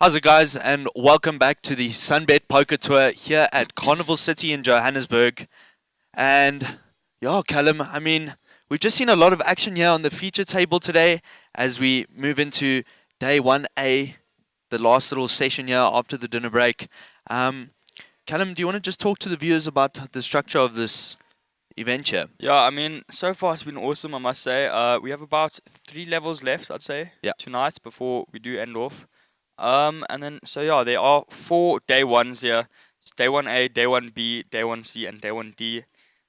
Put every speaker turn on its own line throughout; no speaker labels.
How's it, guys, and welcome back to the SunBet Poker Tour here at Carnival City in Johannesburg. And yeah, Callum, we've just seen a lot of action here on the feature table today as we move into day 1A, the last little session here after the dinner break. Callum, do you want to just talk to the viewers about the structure of this event here?
Yeah, so far it's been awesome, I must say. We have about 3 levels left, I'd say, tonight before we do end off. There are 4 day ones here. It's day 1A, day 1B, day 1C, and day 1D.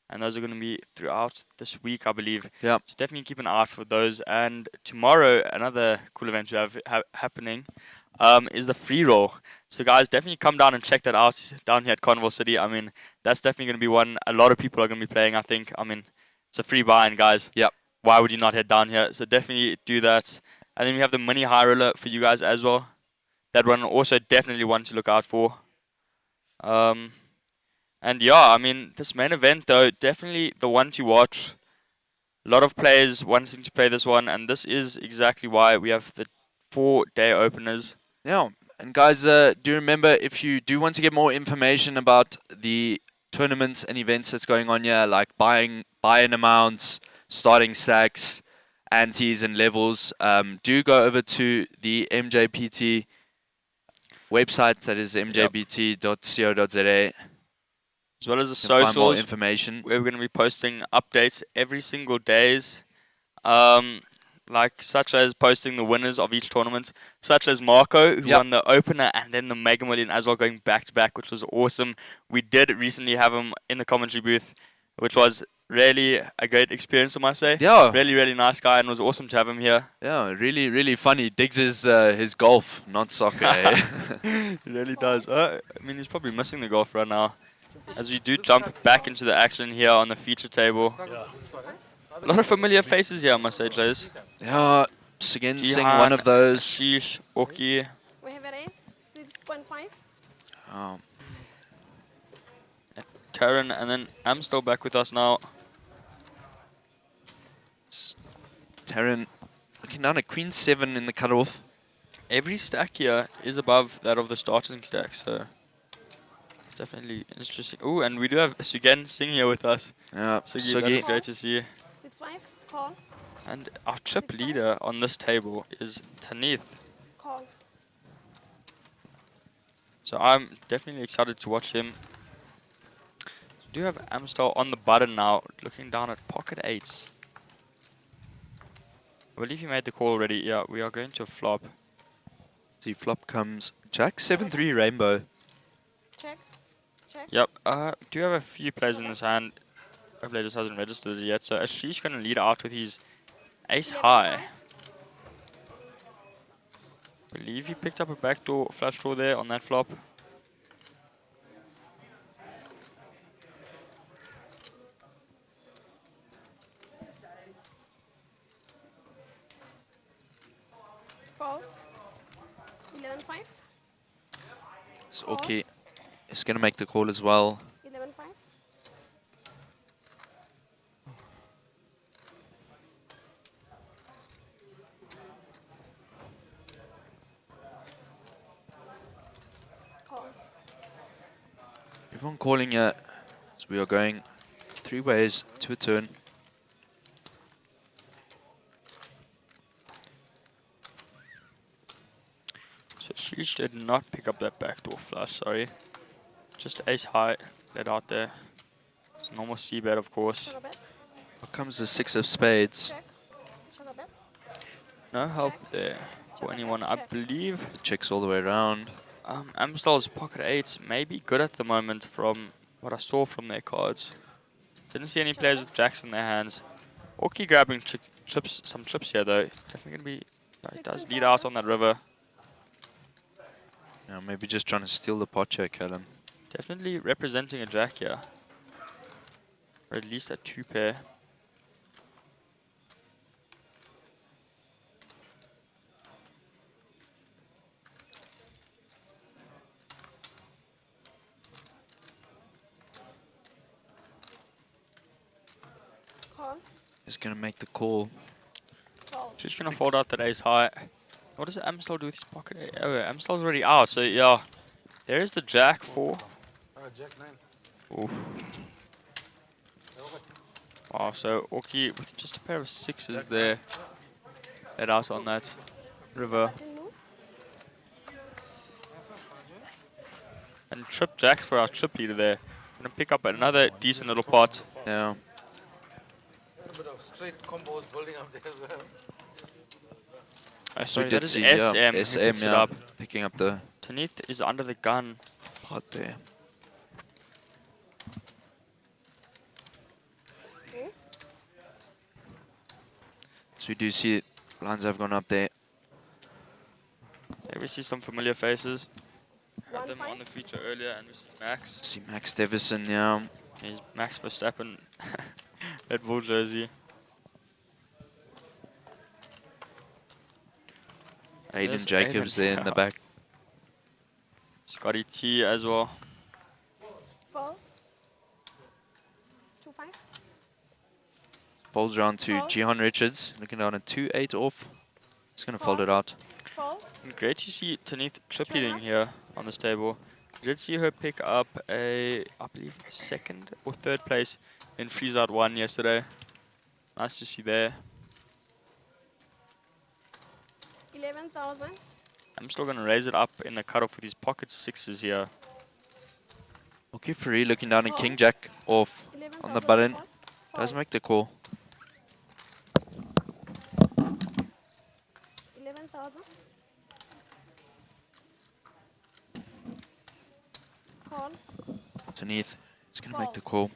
And those are going to be throughout this week, I believe.
Yeah.
So definitely keep an eye out for those. And tomorrow, another cool event we have happening is the free roll. So guys, definitely come down and check that out down here at Carnival City. That's definitely going to be one a lot of people are going to be playing, I think. It's a free buy-in, guys.
Yep.
Why would you not head down here? So definitely do that. And then we have the mini high roller for you guys as well. That one also definitely one to look out for. This main event though, definitely the one to watch. A lot of players wanting to play this one, and this is exactly why we have the 4-day openers.
Yeah, and guys, do remember, if you do want to get more information about the tournaments and events that's going on here, like buy-in amounts, starting stacks, antes and levels, do go over to the MJPT website, that is mjpt.co.za.
As well as the
socials, find more information.
We're going to be posting updates every single days, such as posting the winners of each tournament, such as Marco, who won the opener and then the Mega Million as well, going back to back, which was awesome. We did recently have him in the commentary booth, which was really a great experience, I must say.
Yeah.
Really, really nice guy, and it was awesome to have him here.
Yeah, really, really funny. Digs his golf, not soccer.
He really does. He's probably missing the golf right now. As we do jump back into the action here on the feature table. A lot of familiar faces here, I must say, Jays.
Yeah, again, seeing one of those.
Sheesh, Oki.
We have a race, 6.5.
Taran, and then I'm still back with us now.
Taran looking down at Queen 7 in the cutoff.
Every stack here is above that of the starting stack, so it's definitely interesting. Oh, and we do have Sugen Singh here with us.
Yeah,
Sugi, that is great to see.
6-5, call.
And our chip leader on this table is Tanith.
Call.
So I'm definitely excited to watch him. We do have Amstel on the button now, looking down at pocket 8s. I believe he made the call already. Yeah, we are going to flop.
See, flop comes Jack 7-3 rainbow.
Check. Check.
Yep. Do have a few plays in this hand. Hopefully just hasn't registered yet. So Ashish going to lead out with his ace high. I believe he picked up a backdoor flush draw there on that flop.
Fold. 11-5.
So okay, he's going to make the call as well.
11-5. Call.
Everyone calling here. So we are going 3 ways to a turn.
So Ashish did not pick up that backdoor flush, sorry. Just ace high, let out there. It's a normal C-bet, of course.
Sugar bet.
Here comes the 6 of spades.
Check. Sugar bet.
No help there for anyone, I believe.
Checks all the way around.
Amstel's pocket 8s may be good at the moment from what I saw from their cards. Didn't see any players with jacks in their hands. Oki grabbing some chips here though. Definitely going to be... he does lead out on that river.
Yeah, maybe just trying to steal the pot here, Callum.
Definitely representing a jack here. Or at least a 2 pair.
He's going to make the call.
Fold.
Just going to fold out that ace high. What does Amstel do with his pocket? Oh, Amstel's already out. So yeah, there's the Jack 4.
Jack 9.
Oof. Wow, so Orky with just a pair of 6s there. Head out on that river.
Button move.
And trip Jacks for our trip leader there. Gonna pick up another decent little pot.
Yeah.
A bit of straight combos building up there as well.
Oh, sorry,
we
that
did
is
see
SM who
SM,
picks it
yeah,
up.
picking up the
Tanith is under the gun.
pot there.
Hmm?
So we do see lines have gone up there.
There we see some familiar faces. Had them
1-5.
on the feature earlier, and we see Max.
See Max Davison, yeah.
He's Max Verstappen. Red Bull jersey.
Aiden
There's
Jacobs
Aiden,
there in the
yeah.
back.
Scotty T as well.
Fold. 2-5.
Folds around to
Fold.
Jihan Richards, looking down at 2-8 off. He's going to fold it out.
Fold.
And great to see Tanith trip
Turn
leading
up.
here on this table. I did see her pick up a, I believe, second or third place in Freeze Out 1 yesterday. Nice to see there.
11,000.
I'm still going to raise it up in the cutoff with his pocket 6s here.
Okay, Free looking down at
Call.
King Jack off
11,000.
on the button.
Fold.
Does
Fold.
make the call.
11,000. Call.
Underneath, he's going to make the call.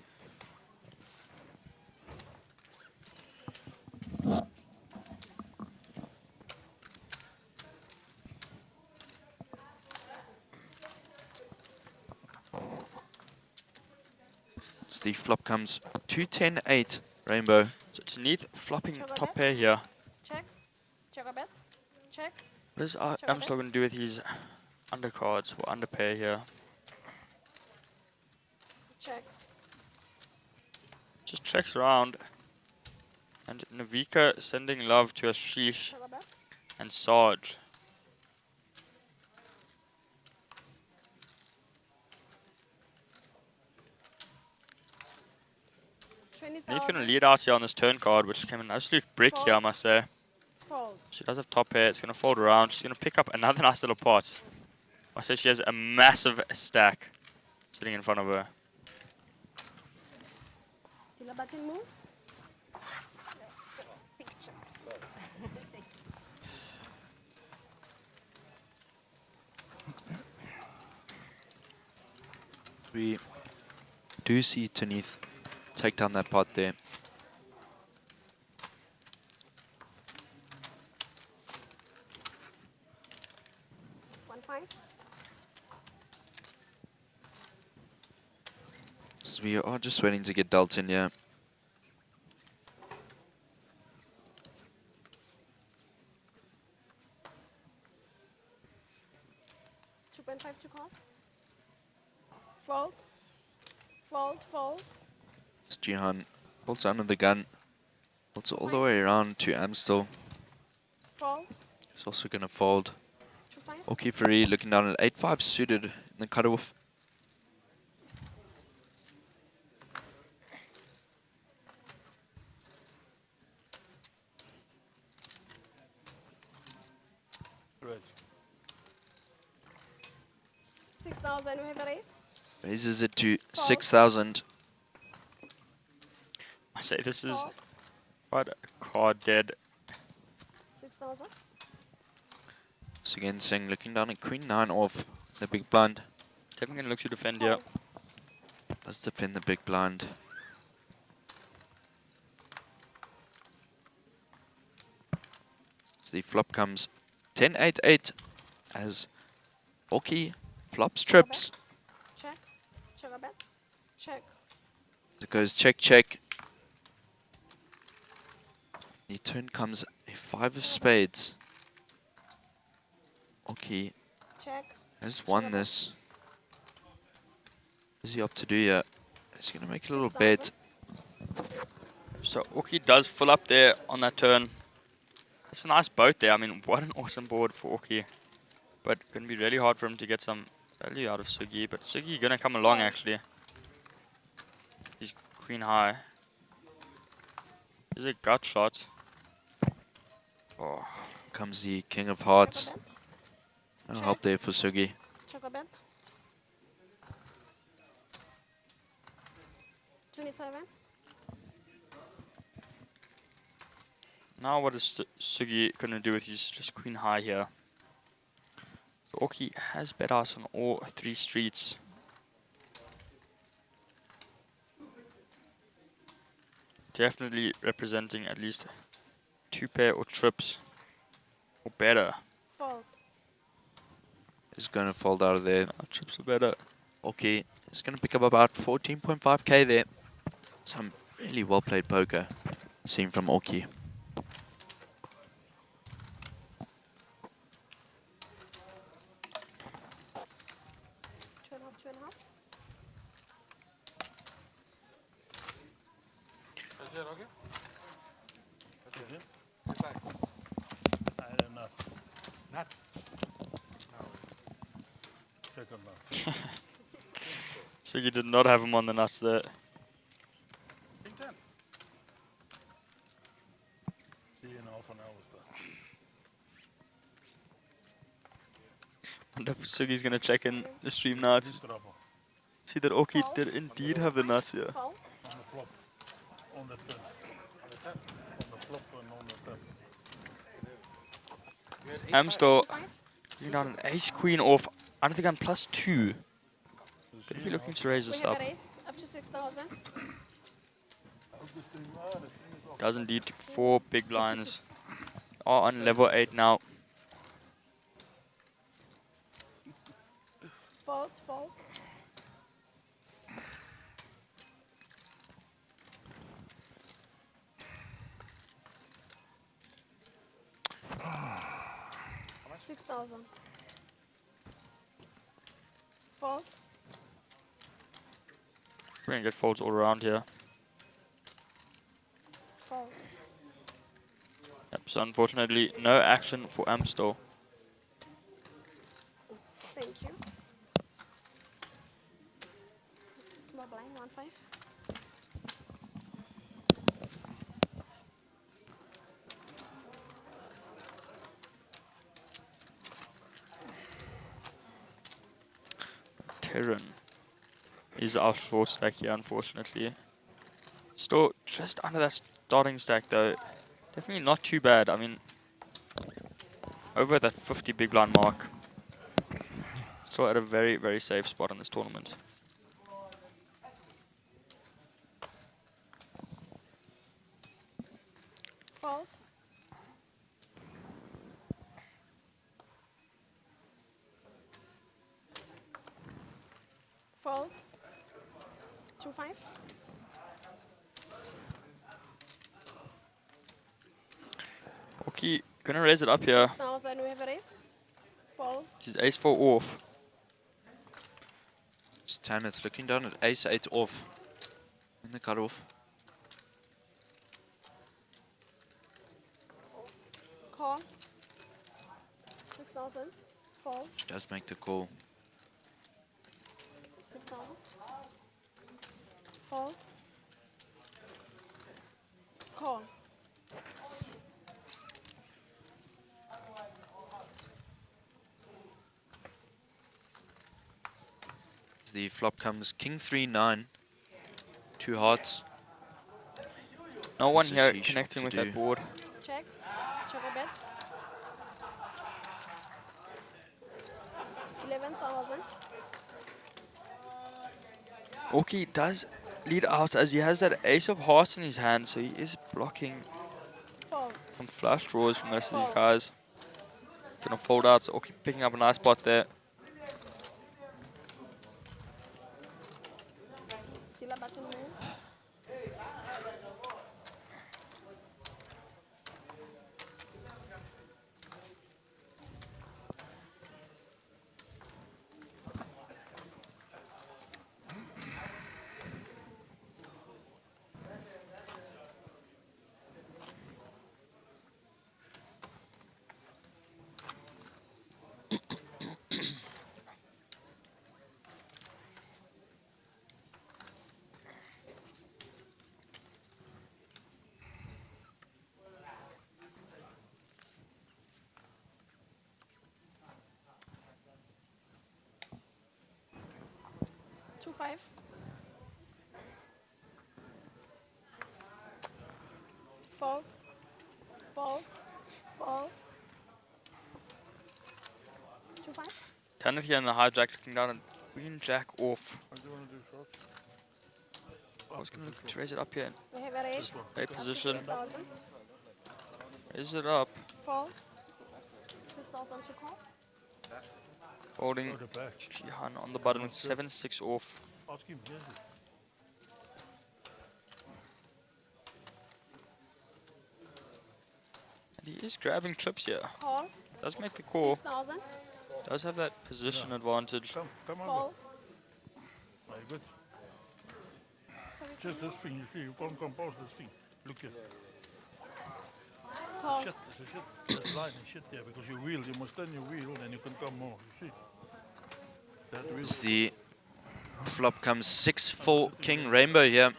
So the flop comes 2-10-8, Rainbow.
So Tanith flopping
Check
top
that.
pair here.
Check. Check a bet. Check.
What is
Check
I'm
that.
still going to do with his undercards or under pair here?
Check.
Just checks around. And Navika sending love to Ashish
Check a bet.
and Sarge.
20,000.
Tanith's going to lead out here on this turn card, which came an absolute brick here, I must say.
Fold.
She does have top pair. It's going to fold around. She's going to pick up another nice little pot. I say she has a massive stack sitting in front of her.
Dealer button move.
We do see Tanith take down that pot there.
One five.
So we are just waiting to get dealt in, yeah.
2.5 to call. Fold. Fold, fold.
It's Jihan holds under the gun. Holds all the way around to Amstel.
Fold.
He's also going to fold.
2-5.
Okifari looking down at 8-5 suited in the cutoff.
Right.
6,000. We have a raise.
Raises it to 6,000.
I say this is
Call.
quite a card dead.
6,000.
So again, Singh looking down at Queen 9 off the big blind.
Definitely going to look to defend here.
Call.
Does defend the big blind. So the flop comes 10-8-8 as Oki flops trips.
Check. Check a bet. Check.
It goes check, check. The turn comes a 5 of spades. Oki
Check.
has won this. What is he up to do here? He's going to make a little bet.
6,000.
So Uki does full up there on that turn. It's a nice boat there. I mean, what an awesome board for Orky. But it's going to be really hard for him to get some value out of Sugi. But Sugi going to come along, actually. He's queen high. Here's a gut shot. Oh,
Comes the king of
Check
hearts.
a bet.
No
Check.
help there for Sugi.
Check a bet. 27.
now what is Sugi going to do with his just queen high here? So Orky has bet out on all 3 streets. Definitely representing at least 2 pair or trips or better.
Fold.
He's going to fold out of there.
No, trips are better.
Okay, he's going to pick up about 14.5k there. Some really well played poker seen from Orky.
Two and a half, 2.5.
Is that okay?
I don't know.
Nuts.
Check them out.
Sugi did not have him on the nuts there.
King 10. See you in half an hour.
Wonder if Sugi's going to check in the stream now to
Trouble.
see that Orky did indeed have the nuts here.
Fold.
On the flop. On the 10. On the 10. On the flop and on the 10.
Amstel
5.
bringing down an ace queen off. I don't think I'm +2. Gonna be looking to raise
We
this
have
up.
a raise up to 6,000.
Does indeed 4 big blinds. Are on level 8 now.
Fold, fold. $6,000. Fold.
We're gonna get folds all around here.
Fold.
Yep, so unfortunately no action for Amstel.
Thank you. Small blind, 1-5.
Terran is our short stack here, unfortunately. Still just under that starting stack though. Definitely not too bad. I mean, over that 50 big blind mark. Still at a very, very safe spot in this tournament.
Fold. Fold. 2-5.
Orky gonna raise it up here.
6,000, we have a raise. Fold.
He's ace 4 off.
Staneth looking down at ace 8 off. In the cutoff.
Call. 6,000. Fold.
She does make the call.
6,000. Fold. Call.
As the flop comes king 3-9. 2 hearts.
No one
It's a
here
C-sharp
connecting
to
with
do.
that board.
Check. Check a bet. 11,000.
Orky does lead out as he has that ace of hearts in his hand, so he is blocking
Fold.
some flush draws from the rest of these guys. Gonna fold out, so Orky picking up a nice spot there.
Dealer button move. 2-5. Fold. Fold. Fold. 2-5.
Tanner here in the hijack looking down and Queen Jack off.
What do you want to do, shots?
I was going to raise it up here.
We have a raise.
A
Up to
position.
6,000.
Raise it up.
Fold. 6,000 to call.
Holding
Go to back.
Jihan on the button with 7-6 off.
Ask him, yes.
And he is grabbing chips here.
Call.
Does make the call.
6,000.
Does have that position advantage.
Come over.
Fold.
Very good.
Sorry.
Just this thing, you see, you can't compose this thing. Look here.
Call.
Shit, there's a shit. There's line and shit there because you wheel, you must turn your wheel and you can come more. You see? That wheel.
As the flop comes 6-4 King Rainbow here.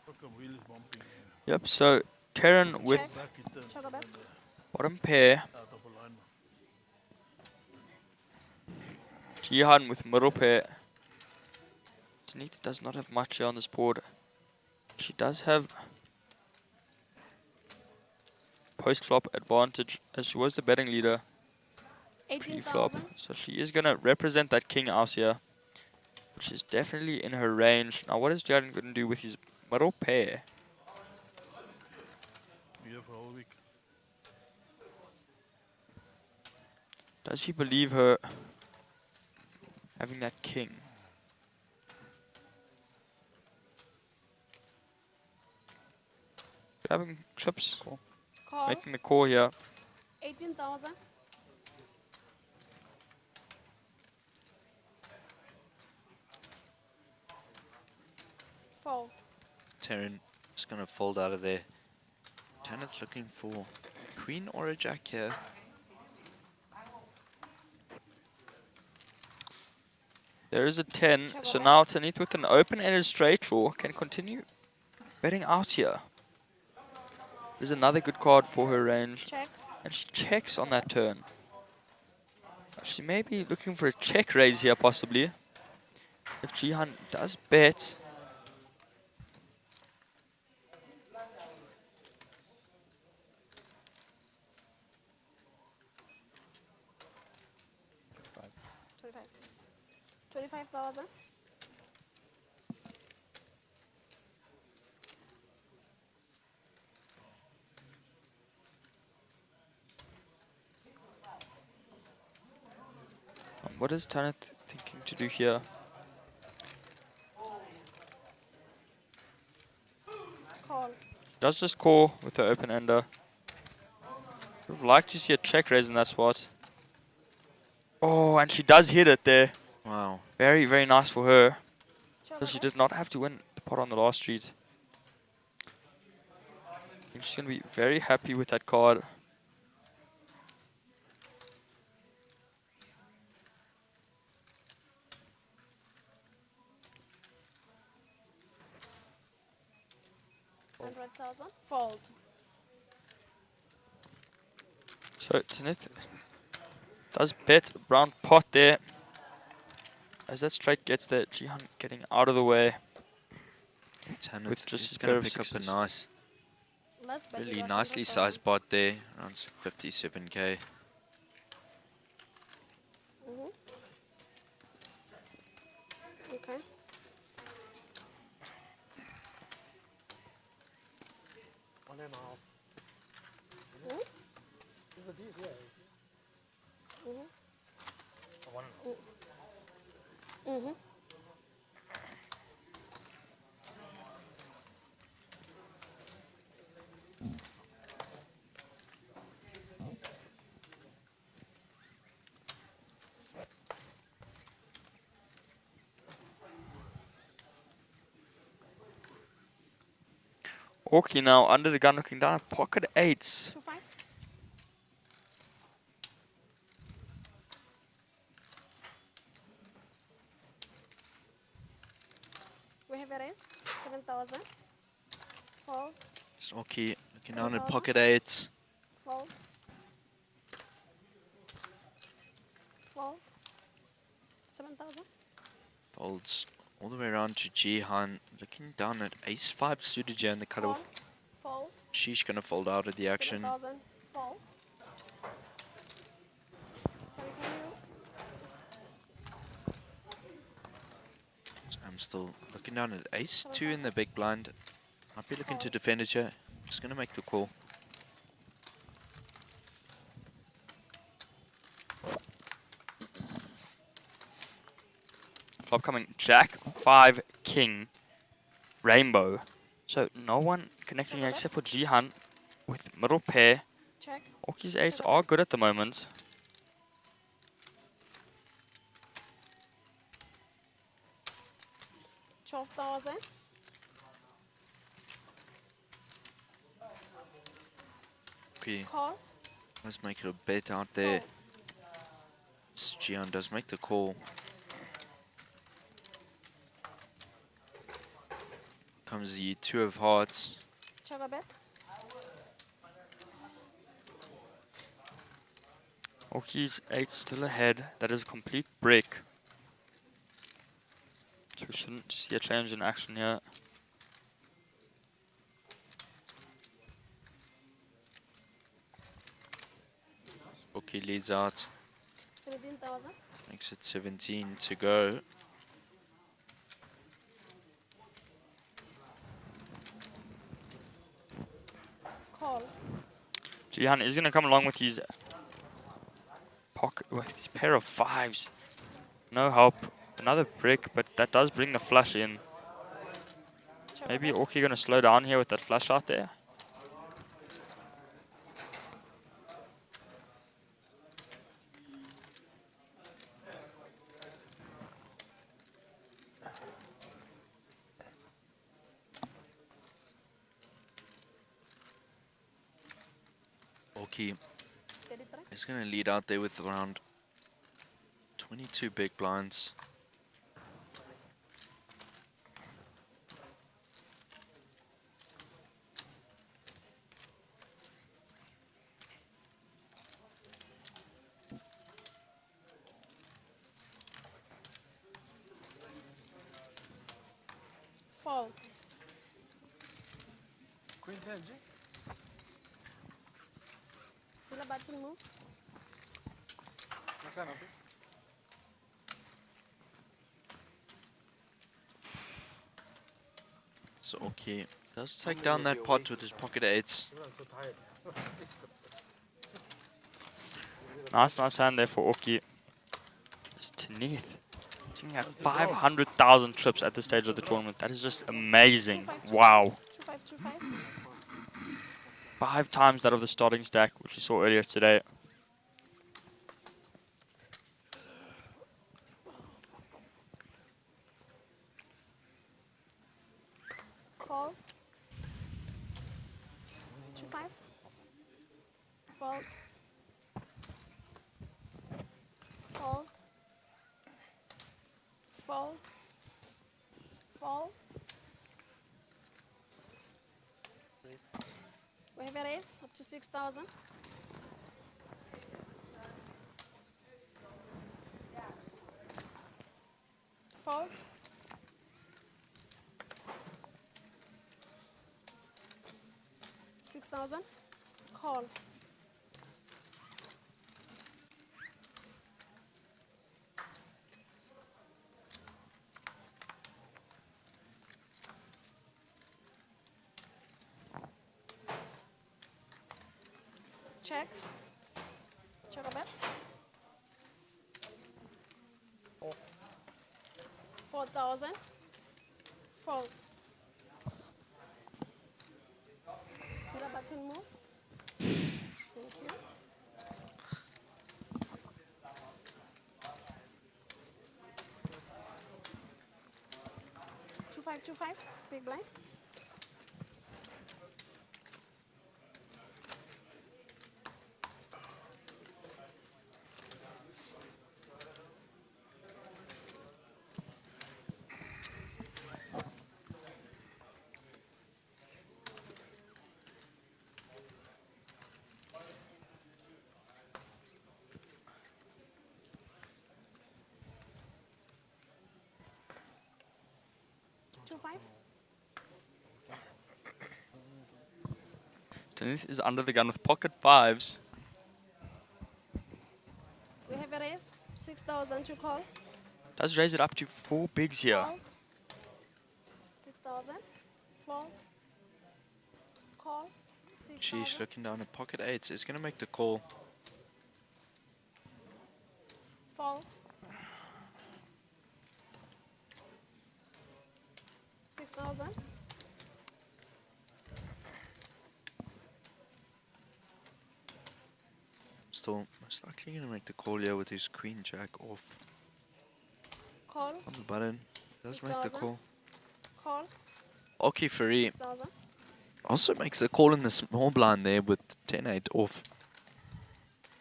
Look, the wheel is bumping.
Yep, so Terran with
Check.
Back it turns
Check a bet.
bottom pair.
out of alignment.
Jihan with middle pair. Tanith does not have much here on this board. She does have post-flop advantage as she was the betting leader pre-flop.
18,000.
So she is going to represent that king house here, which is definitely in her range. Now what is Jaden going to do with his middle pair?
We have a whole week.
Does he believe her having that king? Grabbing chips,
Call.
making the call here.
18,000. Fold.
Terran is going to fold out of there. Tanith looking for a queen or a jack here.
There is a 10, so now Tanith with an open-ended straight draw can continue betting out here. There's another good card for her range,
Check.
and she checks on that turn. She may be looking for a check raise here, possibly. If Jihan does bet,
$25. 25,000.
what is Tanith thinking to do here?
Call.
Does just call with her open ender. Would have liked to see a check raise in that spot. Oh, and she does hit it there.
Wow.
Very, very nice for her.
Check
So she
a
did not have to win the pot on the last street. I think she's going to be very happy with that card.
bet. 100,000. Fold.
So Tanith does bet brown pot there. As that straight gets there, Jihan getting out of the way.
Tanith
With just
is
a pair
going to
of
pick up a
sixes.
nice,
Let's bet.
really
it was
nicely
100,000.
sized pot there. Around 57k.
Mhm. Okay.
One and a half.
Mhm.
Is it these? Yeah.
Mhm.
One.
Mhm.
Orky now under the gun looking down at pocket eights.
2-5. We have a raise. 7,000. Fold.
Snorky looking down at
7,000.
pocket eights.
Fold. Fold. 7,000.
Folds All the way around to Jihan, looking down at ace-5 suited here in the
Call.
cutoff.
Fold.
She's going to fold out of the action.
7,000. Fold. Sorry, can you?
So I'm still looking down at ace-2 in the big blind. Might be looking to defend it here. Just going to make the call.
Flop coming Jack, 5, King, Rainbow. So no one connecting here except for Jihan with middle pair.
Check.
Orki's eights are good at the moment.
$12,000.
Okay,
Call.
let's make it a bet out there.
Fold.
Jihan does make the call. Comes the 2 of hearts.
Check a bet.
Orki's 8 still ahead. That is a complete break. So we shouldn't see a change in action here.
Okay, leads out.
17,000.
Makes it 17 to go.
Call.
Jihan is going to come along with his pocket, with his pair of 5s. No help. Another brick, but that does bring the flush in.
Check a
Maybe
bet.
Orki going to slow down here with that flush out there.
Okay,
33.
he's going to lead out there with around 22 big blinds.
Fold.
Queen 10, G.
Feel a button move.
That's enough.
So okay, does take down that pot with his pocket 8s.
I'm so tired.
Nice hand there for Orki. It's Tanith. Sitting at 500,000 trips at this stage of the tournament. That is just amazing.
25,
Wow.
25, 25.
5 times that of the starting stack, which we saw earlier today.
Fold. 25. Fold. Fold. Fold. Fold. We have a raise up to 6,000. Fold. $6,000. Call. Check. Check a bet. 4,000. Fold. Feel a button move. Thank you. Two five, 2-5. Big blind. 5.
Denise is under the gun with pocket fives.
We have a raise. 6,000 to call.
Does raise it up to 4 bigs here.
Call. 6,000. Fold. Call.
Sheesh,
6,000.
looking down at pocket eights. Is going to make the call.
Fold. 6,000.
Still most likely going to make the call here with his queen jack off
Call.
on the button. Does make the
6,000.
call.
Call.
Oki Free
6,000.
also makes the call in the small blind there with 10-8 off.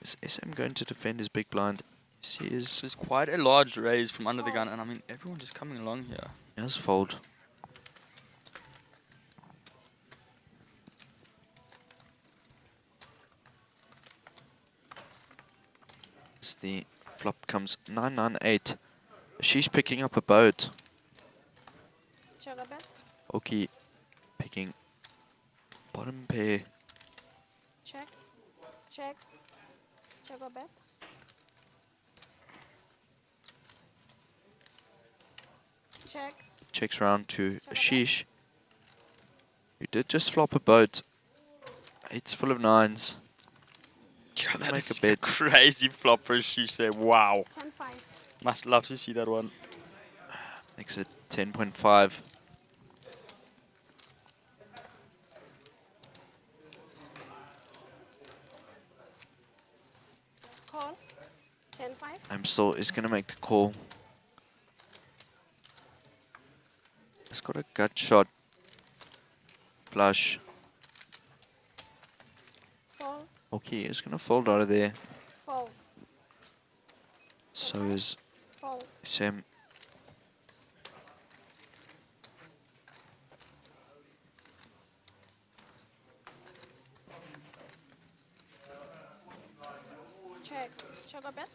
Is SM going to defend his big blind? Yes, he is.
There's quite a large raise from under the gun, and I mean, everyone just coming along here.
He has fold. As the flop comes 9-9-8. She's picking up a boat.
Check a bet.
Oki picking bottom pair.
Check. Check. Check a bet. Check.
Checks round to Ashish, who did just flop a boat. Eight's full of nines. Just
God,
gonna
that
make
is
a bet.
crazy flop for Ashish there. Wow.
10-5.
Must love to see that one.
Makes it 10.5.
Call. 10-5.
Amstel is going to make the call. He's got a gut shot. Flush.
Fold.
Okay, he's going to fold out of there.
Fold.
So is
Fold.
SM.
Check. Check a bet.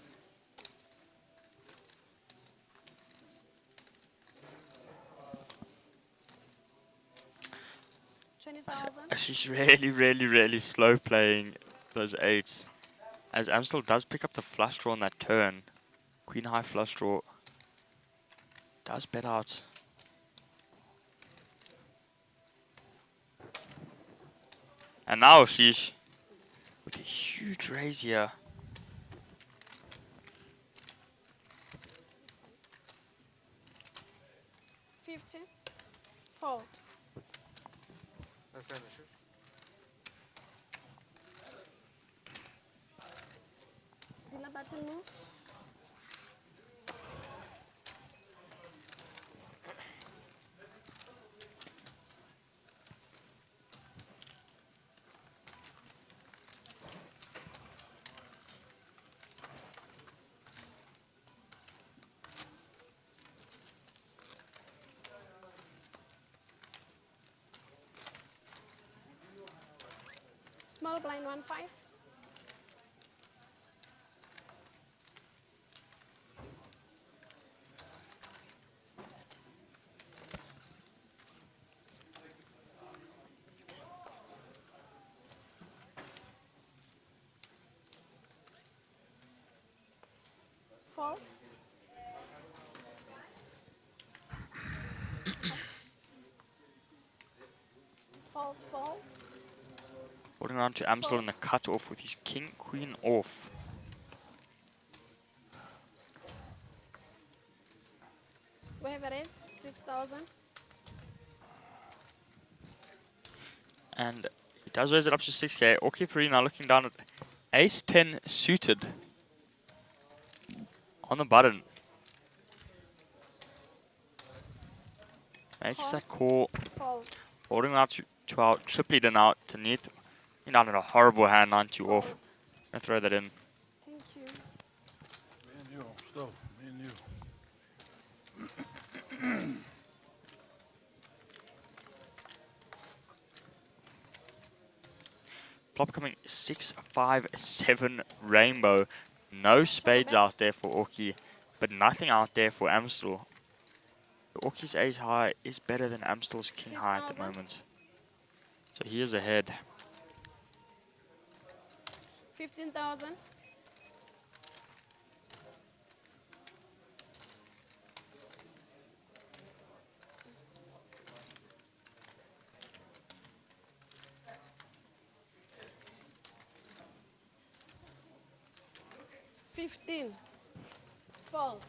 So
20,000.
Ashish really slow playing those eights. As Amstel does pick up the flush draw on that turn. Queen high flush draw. Does bet out. And now Ashish with a huge raise here.
$50. Fold.
That's an issue.
Dealer button move. Small blind 1-5. Fold. Fold, fold.
Holding around to Amstel in the cut off with his king queen off.
We have a raise. 6,000.
And he does raise it up to 6k. Okay, Free now looking down at ace 10 suited on the button. Makes that call.
Fold.
Holding out to our chip leader now, Tanith. You're not in a horrible hand, 9-2 off. Gonna throw that in.
Thank you.
Me and you, stop. Me and you.
Flop coming 6-5-7 rainbow. No spades out there for Orki, but nothing out there for Amstel. Orky's ace high is better than Amstel's king high at the
6,000.
moment. So he is ahead.
15,000. 15. Fold.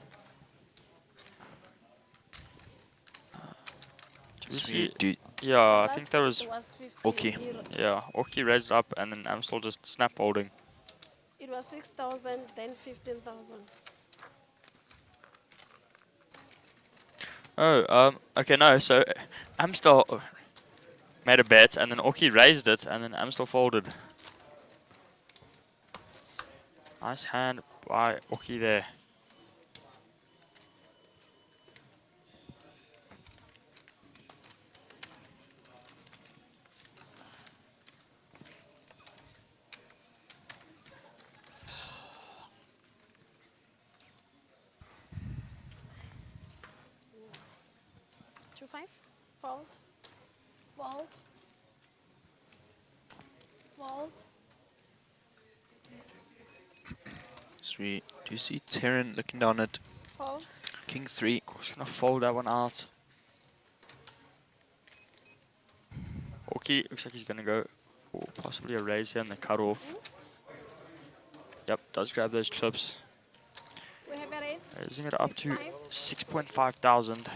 Sweet, dude.
Yeah, I
Last
think that was...
it was 15.
Okay.
Yeah, Orky raised up and then Amstel just snap folding.
It was 6,000, then 15,000.
Oh, okay, no, so Amstel made a bet and then Orky raised it and then Amstel folded. Nice hand by Orky there.
Two five. Fold. Fold. Fold.
Sweet. Do you see Terran looking down at
Fold.
King 3?
Of course, gonna fold that one out. Orky looks like he's gonna go for possibly a raise here in the cutoff. Yep, does grab those chips.
We have a raise.
Raising it up to
6,500.
6.5 thousand.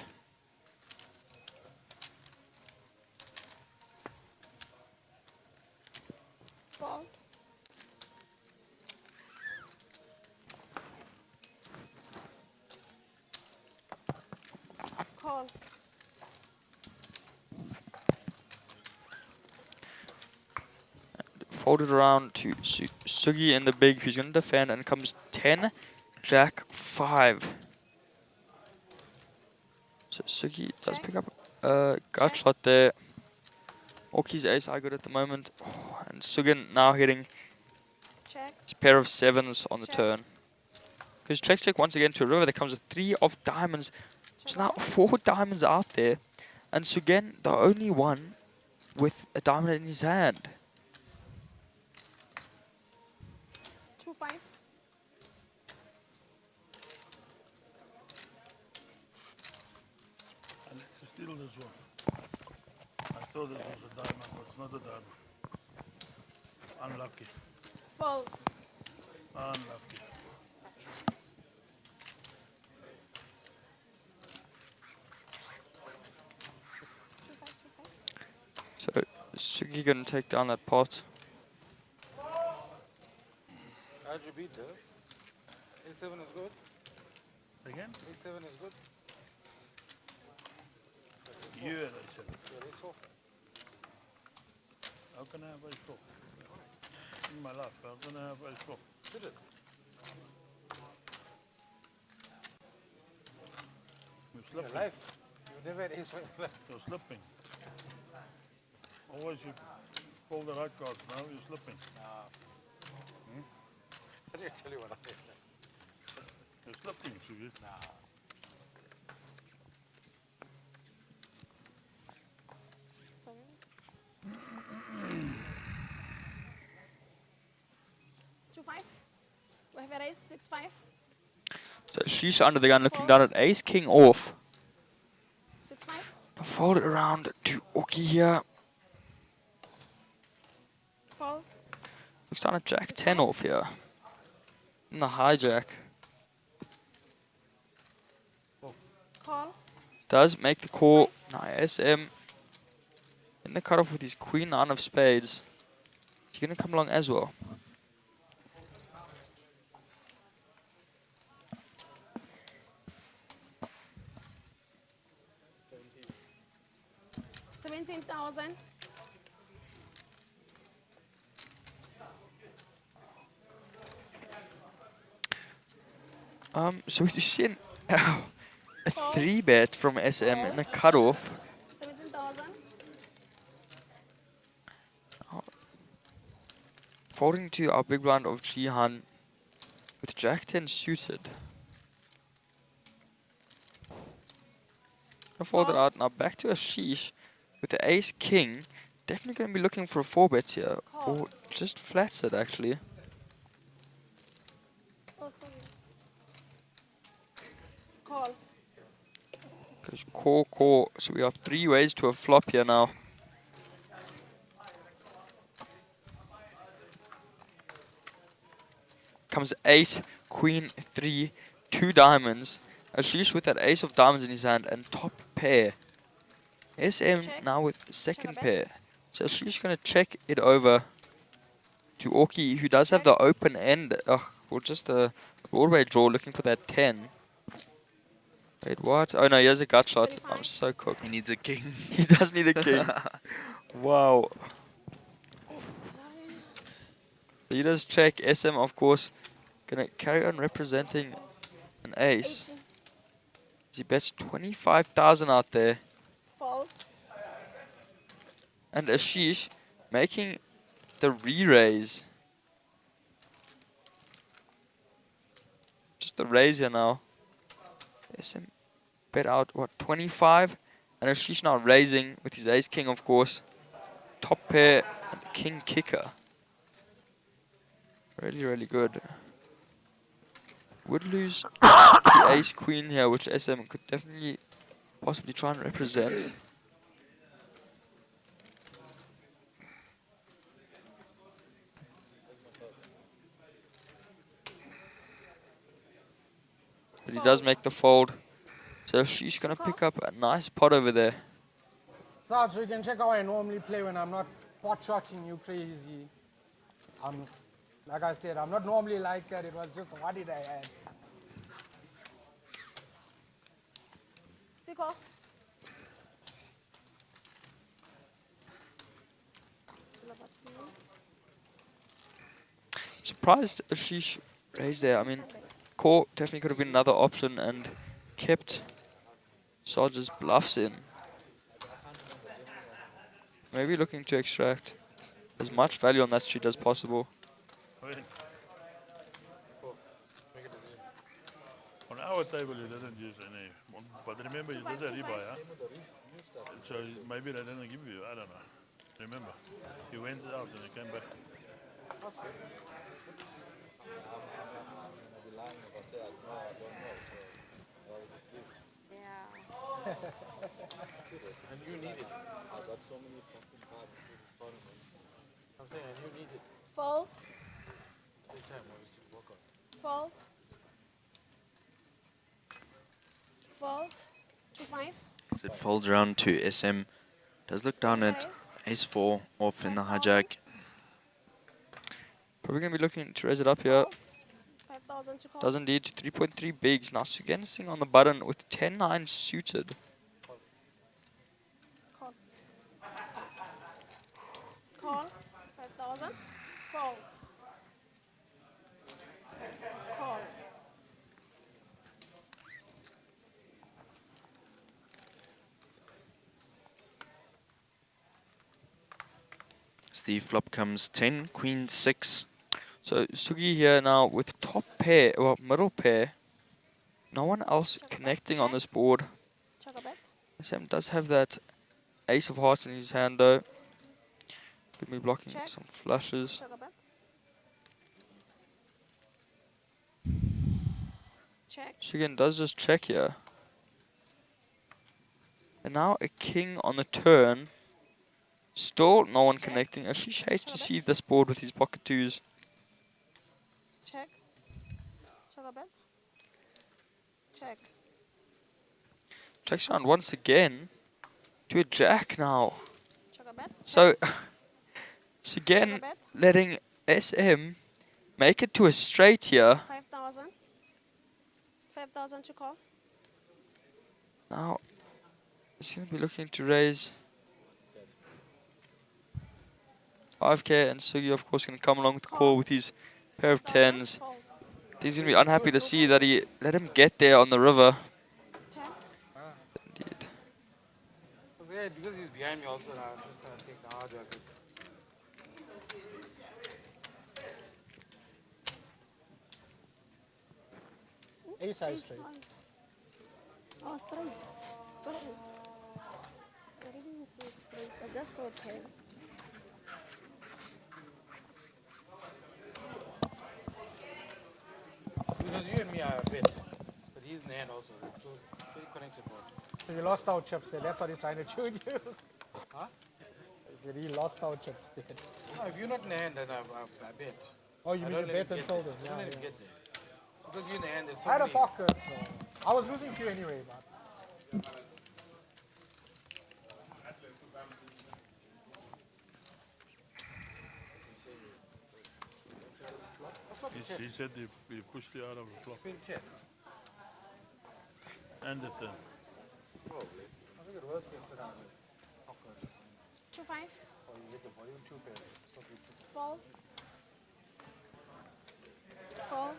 Fold. Call.
Folded around to Sugi in the big, who's gonna defend, and comes 10, Jack 5. So Sugi does
Check.
pick up a gut
Check.
shot there. Orky's ace high good at the moment. Oh, and Sugin now hitting
Check.
his pair of sevens on the
Check.
turn. Because check once again to a river that comes with 3 of diamonds.
Check.
So now 4 diamonds out there. And Sugen, the only one with a diamond in his hand.
2-5.
I need to steal this one. I thought this was a diamond, but it's not a diamond. Unlucky.
Fold.
Unlucky.
So Sugi gonna take down that pot.
How'd you beat that? A7 is good.
Again?
A7 is good.
You had I said.
Yeah, A4.
How can I have a 4? In my life, how can I have a 4?
Did it?
You're
In
slipping.
your life. You never had A4 in your life.
You're slipping. Always you pull the right cards. Now you're slipping.
I didn't tell you what I did.
You're slipping, Sugi.
Sorry. 2-5. We have a raise. 6-5.
So Shisha under the gun looking down at ace king off.
6-5.
Fold it around to Orky here.
Fold.
Looks down at jack 10 off here. In the hijack.
Call.
Does make the call. Now SM in the cutoff with his queen 9 of spades. He's gonna come along as well.
$17,000.
So we see a 3 bet from SM in the cutoff.
17,000.
Folding to our big blind of Jihan with jack 10 suited. Fold it out. Now back to a sheesh with the ace king. Definitely going to be looking for a 4-bet here.
Call.
Or just flats it actually.
Oh, sorry. Call.
Goes core, core. So we have 3 ways to a flop here now. Comes ace, queen, 3, 2 diamonds. A sheesh with that ace of diamonds in his hand and top pair. SM
Check.
now with second
Check a
pair. So she's going to check it over to Orki, who does have
Check.
the open end. Or just a Broadway draw looking for that 10. Wait, what? Oh no, he has a gut shot.
25.
I'm so cooked.
He needs a king.
He does need a king. Wow.
Sorry.
So he does check. SM, of course, going to carry on representing an ace.
80.
He bets 25,000 out there.
Fold.
And Ashish making the re-raise. Just the raise here now. SM bet out, what, 25? And Ashish now raising with his ace-king, of course. Top pair and king kicker. Really, really good. Would lose to ace-queen here, which SM could definitely possibly try and represent. But he does make the fold. So she's going to pick up a nice pot over there.
Sarge, you can check how I normally play when I'm not pot shotting you crazy. Like I said, I'm not normally like that. It was just what did I add?
See call.
Surprised Ashish raised there. I mean, core definitely could have been another option and kept Sarge's bluffs in. Maybe looking to extract as much value on that street as possible.
Wait. On our table, you didn't use any. But remember, you did a rebuy, huh? So maybe they didn't give you, I don't know. Remember, you went out and you came back.
Yeah.
And you need it. I've got so many fucking cards in this tournament. I'm saying, and you need it.
Fold.
Every time I was to work on.
Fold. Fold. 2-5.
As it folds around to SM. Does look down at ace-4 off in the hijack.
Probably going to be looking to raise it up here.
5,000 to call.
Does indeed to 3.3 bigs. Now Sugansing on the button with 10-9 suited.
Call. Call. 5,000. Fold. Call.
Steve flop comes 10, queen 6.
So Sugi here now with top pair, or middle pair. No one else connecting on this board.
Check a bet.
SM does have that ace of hearts in his hand though. Could be blocking
Check.
some flushes.
Check a bet. Check.
Sugan does just check here. And now a king on the turn. Still no one connecting. Ashish hates to see this board with his pocket twos.
Check. Check a bet. Check.
Checks around once again to a jack now.
Check a bet.
So
Check
Sugan
a bet.
letting SM make it to a straight here.
5,000. 5,000 to call.
Now he's going to be looking to raise 5k, and Sugi of course going to come along with the call with his pair of 10s.
Fold.
He's going to be unhappy to see that he let him get there on the river.
10.
Indeed.
Yeah, because he's behind me also now. I'm just going to take the hard work. Ace high straight.
Oh, straight. Sorry. I didn't see three. I just saw 10.
Because you and me are a bit. But he's in the hand also. So very connection board. So you lost out chips there. That's what he's trying to show you. Huh? He said he lost out chips there. No, if you're not in the hand, then I bet. Oh, you mean to bet and told him? Yeah, I didn't get there. Because you're in the hand, there's so I had a pocket, so I was losing to you anyway, but.
He said he pushed you out of the flop.
Queen 10.
And the turn.
Probably. I think it was case scenario. Pocket.
2 5.
Oh, you get the volume 2 pairs. Stop it.
Fold. Fold.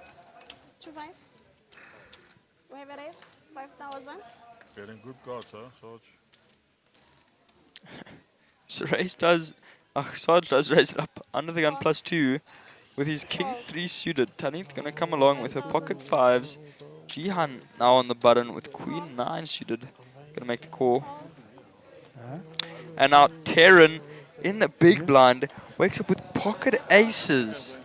2 5. We have a raise. 5,000.
Getting good cards, huh, Sarge?
Sarge does raise it up under the gun +2 with his king 3 suited. Tanith gonna come along with her pocket 5s. Jihan now on the button with queen 9 suited. Gonna make the call. And now Terran in the big blind wakes up with pocket aces.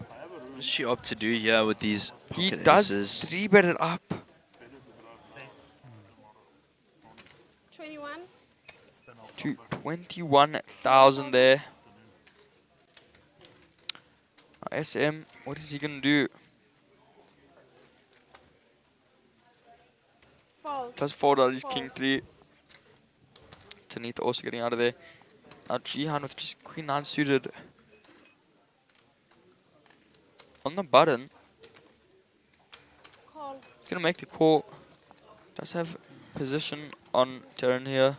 What does she opt to do here with these
He
pocket
does
aces?
3-bet it up.
21.
To 21,000 there. Now SM, what is he gonna do?
Fold.
Does fold out his king 3. Tanith also getting out of there. Now Jihan with just queen 9 suited. On the button,
Call.
he's gonna make the call. Does have position on Terran here.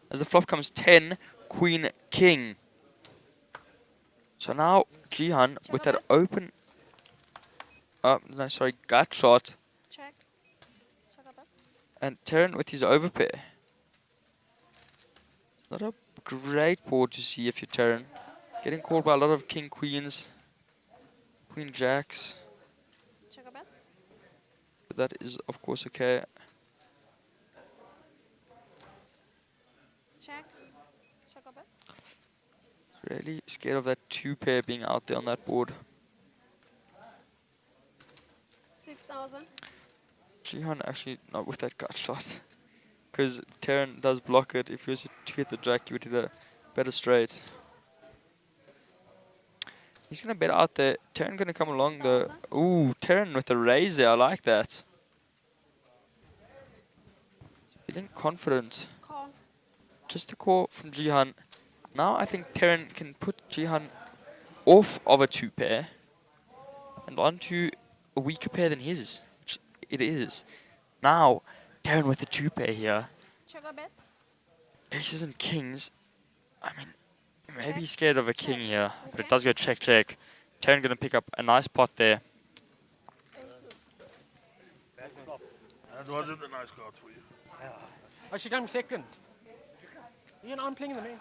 As the flop comes 10, queen, king. So now Jihan with that open, gut shot,
Check. Check up.
and Terran with his overpair. It's not a great board to see if you're Terran. Getting called by a lot of king queens, queen jacks,
Check up.
but that is of course okay.
Check. Check up.
Really scared of that 2 pair being out there on that board.
6,000.
Jihan actually not with that gut shot. Because Terran does block it. If he was to hit the jack, he would hit a better straight. He's going to bet out there. Terran going to come along the... Ooh, Terran with the raise there. I like that. Feeling confident.
Call.
Just a call from Jihan. Now I think Terran can put Jihan off of a 2 pair and onto a weaker pair than his, which it is. Now, Terran with the 2 pair here.
Check up.
Aces and kings. I mean, maybe
Check.
scared of a king here, but it
Okay.
does go check, check. Terran going to pick up a nice pot there.
Aces.
That wasn't a nice card for you.
Oh, she came second. Ian, I'm playing the main.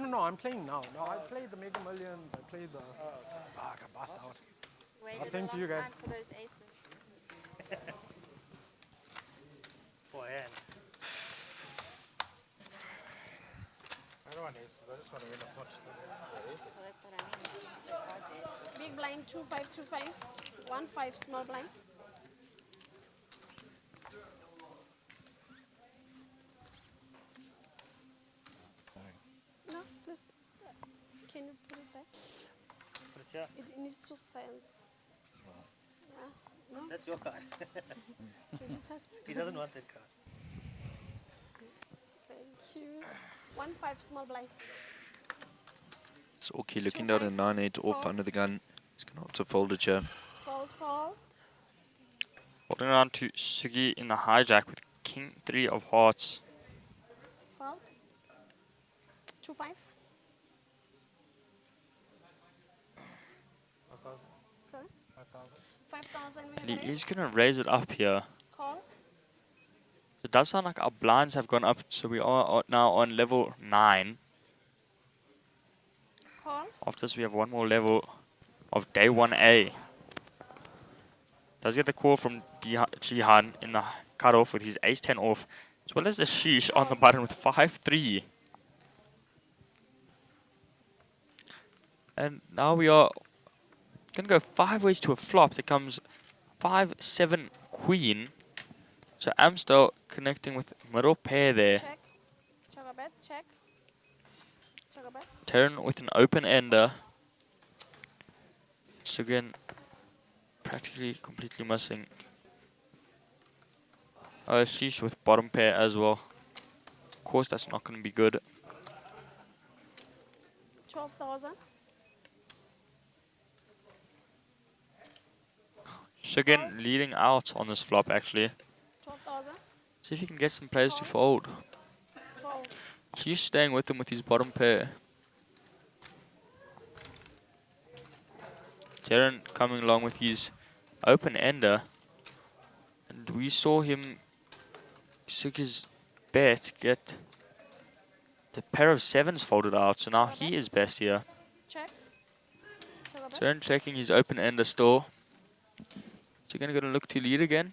No, I'm playing now. No, I played the Mega Millions. I played the... I got bust out.
Waited
I'll send
a
to
long
you guys.
time for those aces.
I don't want aces. I just want to win a pot.
Well, that's what I mean. It's so hard there.
Big blind 2 5 2 5. 1 5 small blind. No, just can you put it back? It needs to sense. Yeah. No.
That's your card.
Can you pass me?
He doesn't want that card.
Thank you. 1 5 small blind.
It's okay looking down at 9-8 off under the gun. He's going to opt to fold it here.
Fold, fold.
Holding around to Sugi in the hijack with king 3 of hearts.
Fold. 2 5. Sorry? 5,000.
And he is going to raise it up here.
Call.
It does sound like our blinds have gone up, so we are now on level 9.
Call.
After this, we have one more level of day 1A. Does get the call from Jihan in the cutoff with his ace-10 off, as well as the sheesh on the button with 5-3. And now we are going to go 5 ways to a flop. There comes 5-7 queen. So Amstel connecting with middle pair there.
Check. Check a bet. Check. Check a bet.
Terran with an open ender. So again, practically completely missing. Sheesh with bottom pair as well. Of course, that's not going to be good.
12,000.
So again, leading out on this flop actually.
12,000.
See if he can get some players to fold.
Fold.
Sheesh staying with him with his bottom pair. Terran coming along with his open ender. And we saw him, his bet, get the pair of sevens folded out. So now he is best here.
Check. Check a bet.
Terran checking his open ender still. So you're going to look to lead again.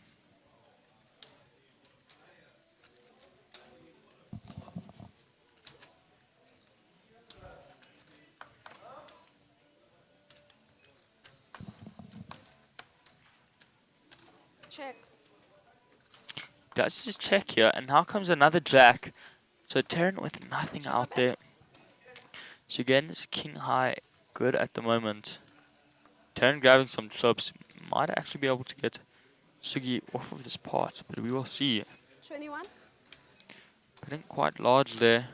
Check.
Does just check here, and now comes another jack. So Terran with nothing out there. So again, it's king high, good at the moment. Terran grabbing some chips, might actually be able to get Sugi off of this pot, but we will see.
21.
Betting quite large there.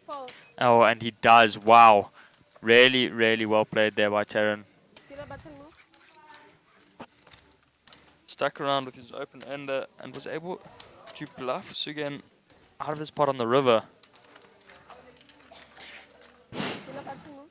Fold.
Oh, and he does, wow. Really, really well played there by Terran.
Dealer button move.
Stuck around with his open ender and was able to bluff Sugen out of this pot on the river.
Dealer button move.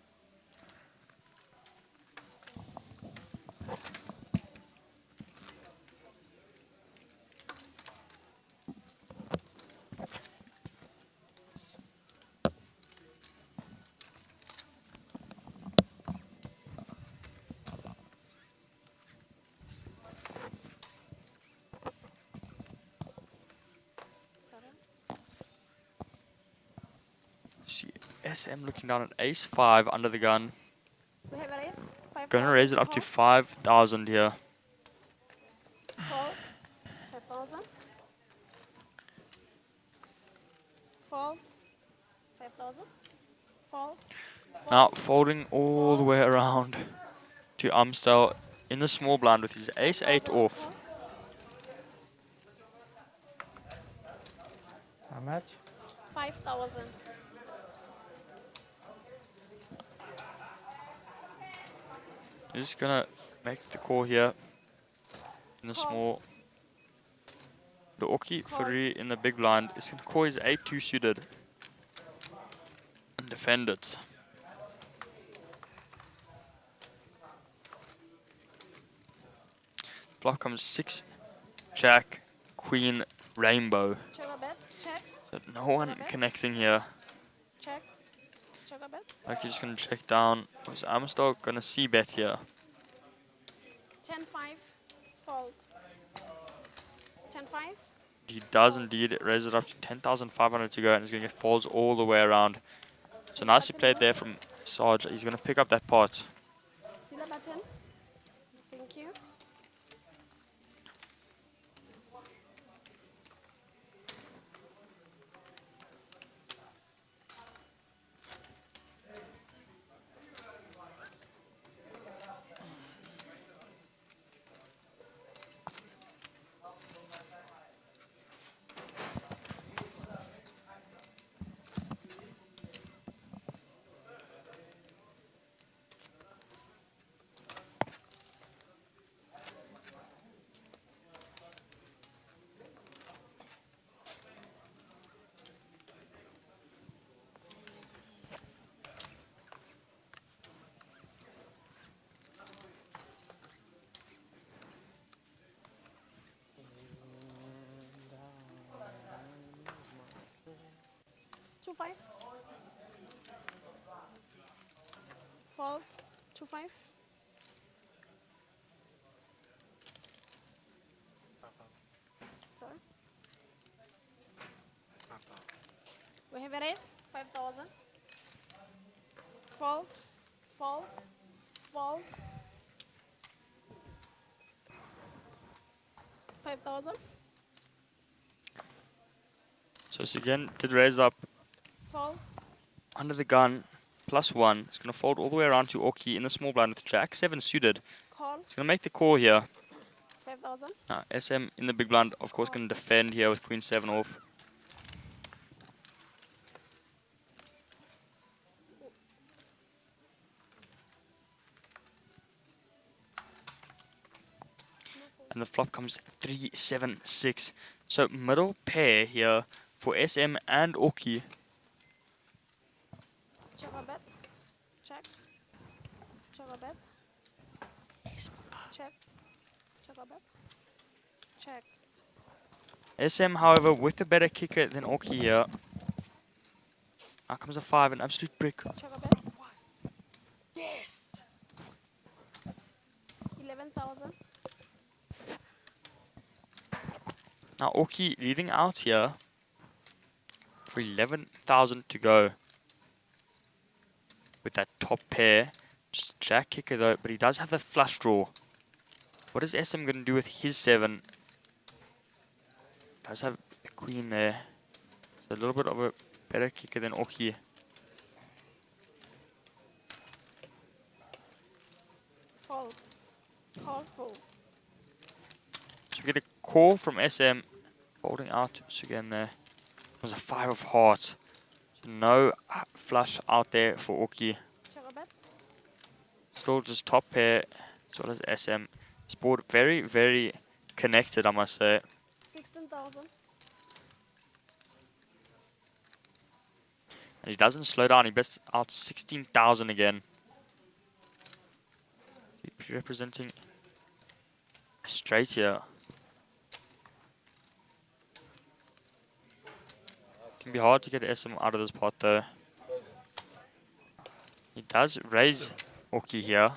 See SM looking down at ace 5 under the gun.
We have a raise. 5,000.
Gonna raise it up to
Fold.
5,000 here.
Fold. 5,000. Fold. 5,000. Fold.
Now folding all the way around to Amstel in the small blind with his ace 8 off.
How much?
5,000.
He's just gonna make the call here in the small. The Oki Furi in the big blind is gonna call his 8-2 suited and defend it. Flop comes 6, Jack, Queen, Rainbow.
Check a bet. Check.
So no one connecting here.
Check. Check a bet.
Like he's just gonna check down. Was Amstel gonna see bet here?
10-5. Fold. 10-5.
He does indeed raise it up to 10,500 to go, and he's gonna get folds all the way around. So nicely played there from Sarge. He's gonna pick up that pot.
Dealer button. Thank you. Two five. Fold. 2-5. have a raise, 5,000. Fold, fold, fold. 5,000.
So it's again did raise up
Fold,
under the gun, +1. It's going to fold all the way around to Orki in the small blind with Jack 7 suited.
call,
It's going to make the call here.
5,000.
Now, SM in the big blind, of course, going to defend here with Queen 7 off. And the flop comes 3-7-6. So middle pair here for SM and Orki.
Check a bet. Check. Check a bet. Check. Check a bet. Check.
SM, however, with the better kicker than Orki here. Now comes a 5, an absolute brick.
Check a bet. Yes. 11,000.
Now Orki leading out here for 11,000 to go. With that top pair. Just Jack kicker though, but he does have the flush draw. What is SM going to do with his 7? Does have a queen there. So a little bit of a better kicker than Orki.
Fold. Call, fold.
So we get a call from SM. Folding out again there. There's a 5 of hearts. So no flush out there for Orki.
Check a bet.
Still just top pair as well as SM. This board very, very connected, I must say.
16,000.
And he doesn't slow down. He bets out 16,000 again. Representing straight here. Can be hard to get SM out of this pot though. He does raise Orki here.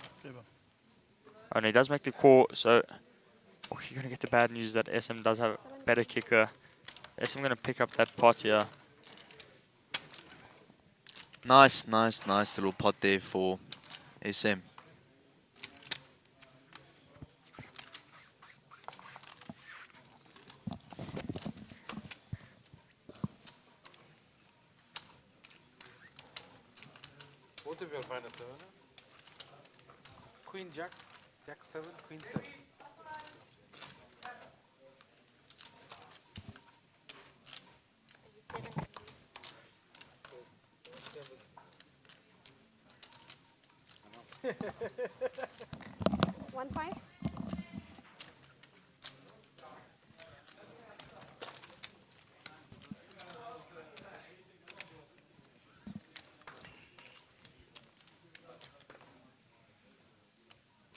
And he does make the call, so Orki gonna get the bad news that SM does have a better kicker. SM gonna pick up that pot here.
Nice little pot there for SM.
Both of you will find a 7. Queen Jack, Jack 7, Queen 7.
One five.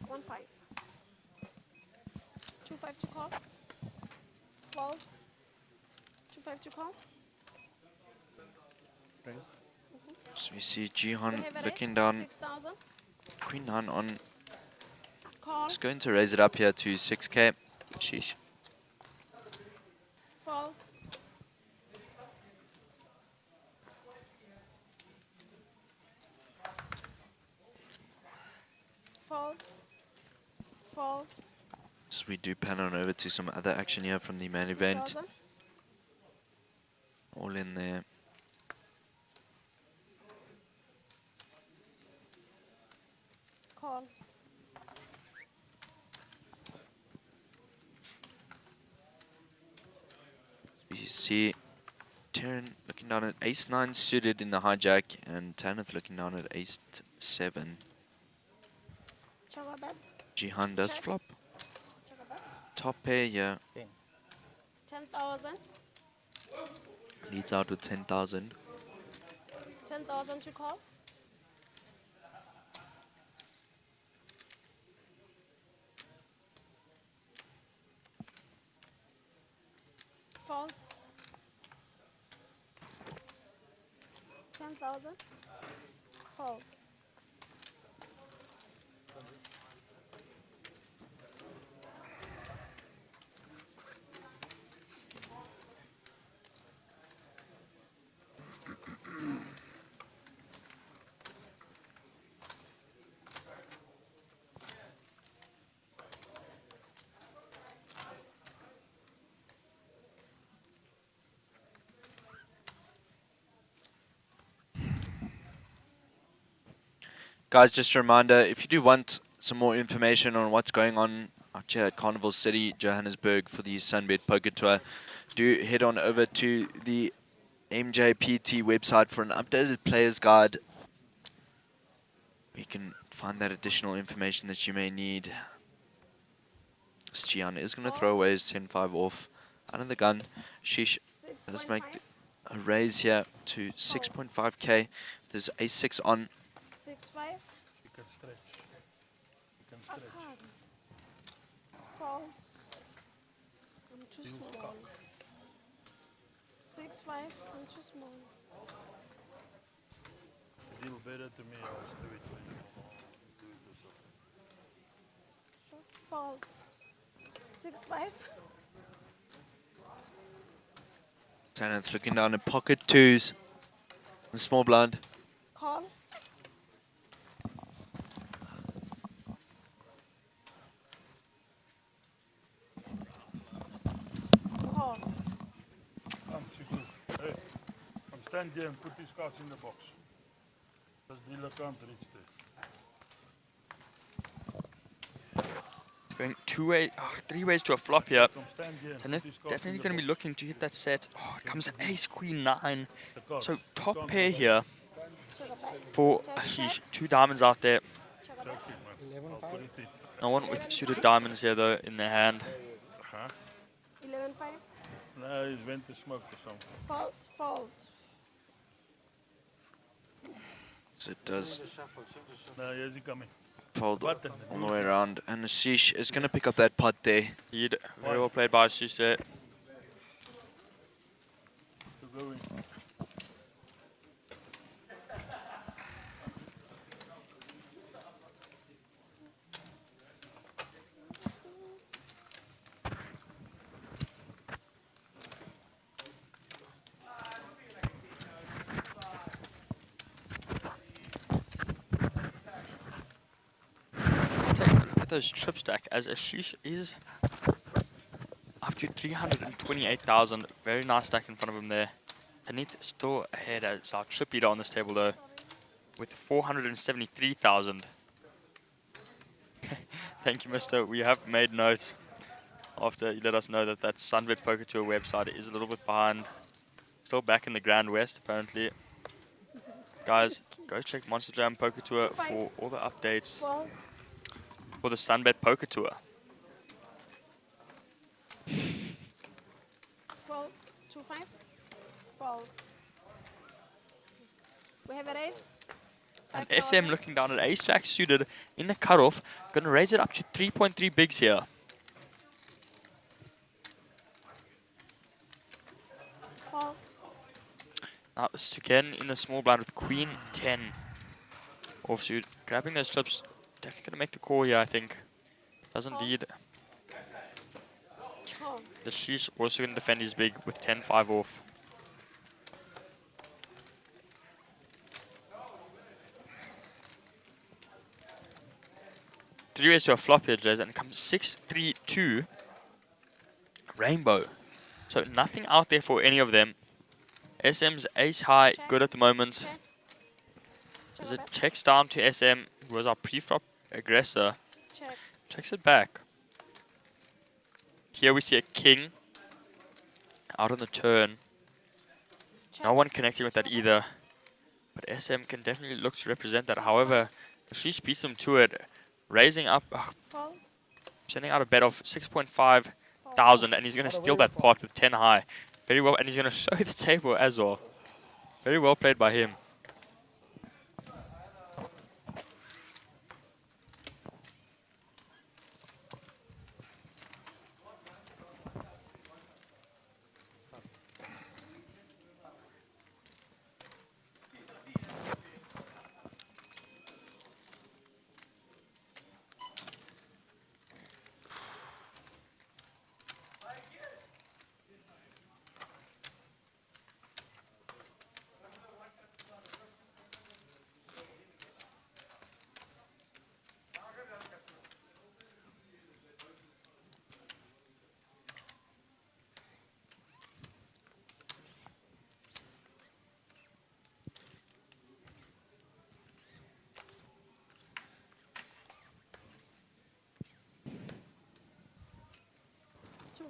One five. 2-5 to call. Fold. 2-5 to call.
So we see Jihan
Have a
looking
raise,
down.
6,000.
Queen 9 on.
Call.
He's going to raise it up here to 6k. Sheesh.
Fold. Fold. Fold.
So we do pan on over to some other action here from the main event.
6,000.
All in there.
Call.
You see Terran looking down at ace 9 suited in the hijack and Tanith looking down at ace 7.
Check a bet.
Jihan does
Check.
flop.
Check a bet.
Top pair here.
10,000.
Leads out with 10,000.
10,000 to call. Fold. 10,000. Fold.
Guys, just a reminder, if you do want some more information on what's going on out here at Carnival City, Johannesburg for the SunBet Poker Tour, do head on over to the MJPT website for an updated player's guide. You can find that additional information that you may need. Stian is going to throw away his 10-5 off out of the gun. Sheesh does make a raise here to 6.5k. There's a 6 on.
6-5.
You can stretch. You can
I
stretch.
can't. Fold. I'm too small. 6-5. I'm too small.
A deal better to me, I'll do it for you. Do it yourself.
Sure. Fold. 6-5.
Tannen's looking down at pocket twos. The small blind.
Call. Call.
Come, Chiku. Hey, come stand here and put these cards in the box. This dealer can't reach this.
Going 3 ways to a flop here.
Come stand here and
And
put these cards
definitely
in the
going to be
box.
looking to hit that set. Oh, it comes ace, queen, 9.
The cards.
So top
Can't
pair
go
here
Check it back.
for Ashish. 2 diamonds out there.
Check it
back.
back.
Check it, man. I'll put it in.
No one with suited diamonds here though in their hand.
Huh?
11-5.
No, he went to smoke or something.
Fold. Fold.
So it does
No, here's he coming.
fold
Button.
all the way around. And Ashish is going to pick up that pot there.
Indeed, very well played by Ashish there.
To go in.
Let's take a look at those trip stack as Ashish is up to 328,000. Very nice stack in front of him there. Tanith still ahead as our trip leader on this table though with 473,000. Thank you, mister. We have made notes after you let us know that that SunBet Poker Tour website is a little bit behind. Still back in the Grand West apparently. Guys, go check Monster Jam Poker Tour for all the updates
Fold.
for the SunBet Poker Tour.
Fold. 2-5. Fold. We have a raise.
And
5,000.
SM looking down at ace jack suited in the cutoff. Gonna raise it up to 3.3 bigs here.
Fold.
Now this is again in the small blind with queen 10 offsuit. Grabbing those chips. Definitely gonna make the call here, I think. Does indeed.
Call.
The Sheesh also gonna defend his big with 10-5 off. Three ways to a flop here, Jays, and it comes 6-3-2 rainbow. So nothing out there for any of them. SM's ace high,
Check.
good at the moment.
Check.
As
Check
it
it back.
checks down to SM, who was our pre-flop aggressor.
Check.
Checks it back. Here we see a king out on the turn.
Check.
No one connecting with that either. But SM can definitely look to represent that. However, Ashish beats him to it. Raising up,
Fold.
sending out a bet of 6.5 thousand, and he's going to steal that pot with 10 high. Very well, and he's going to show the table as well. Very well played by him.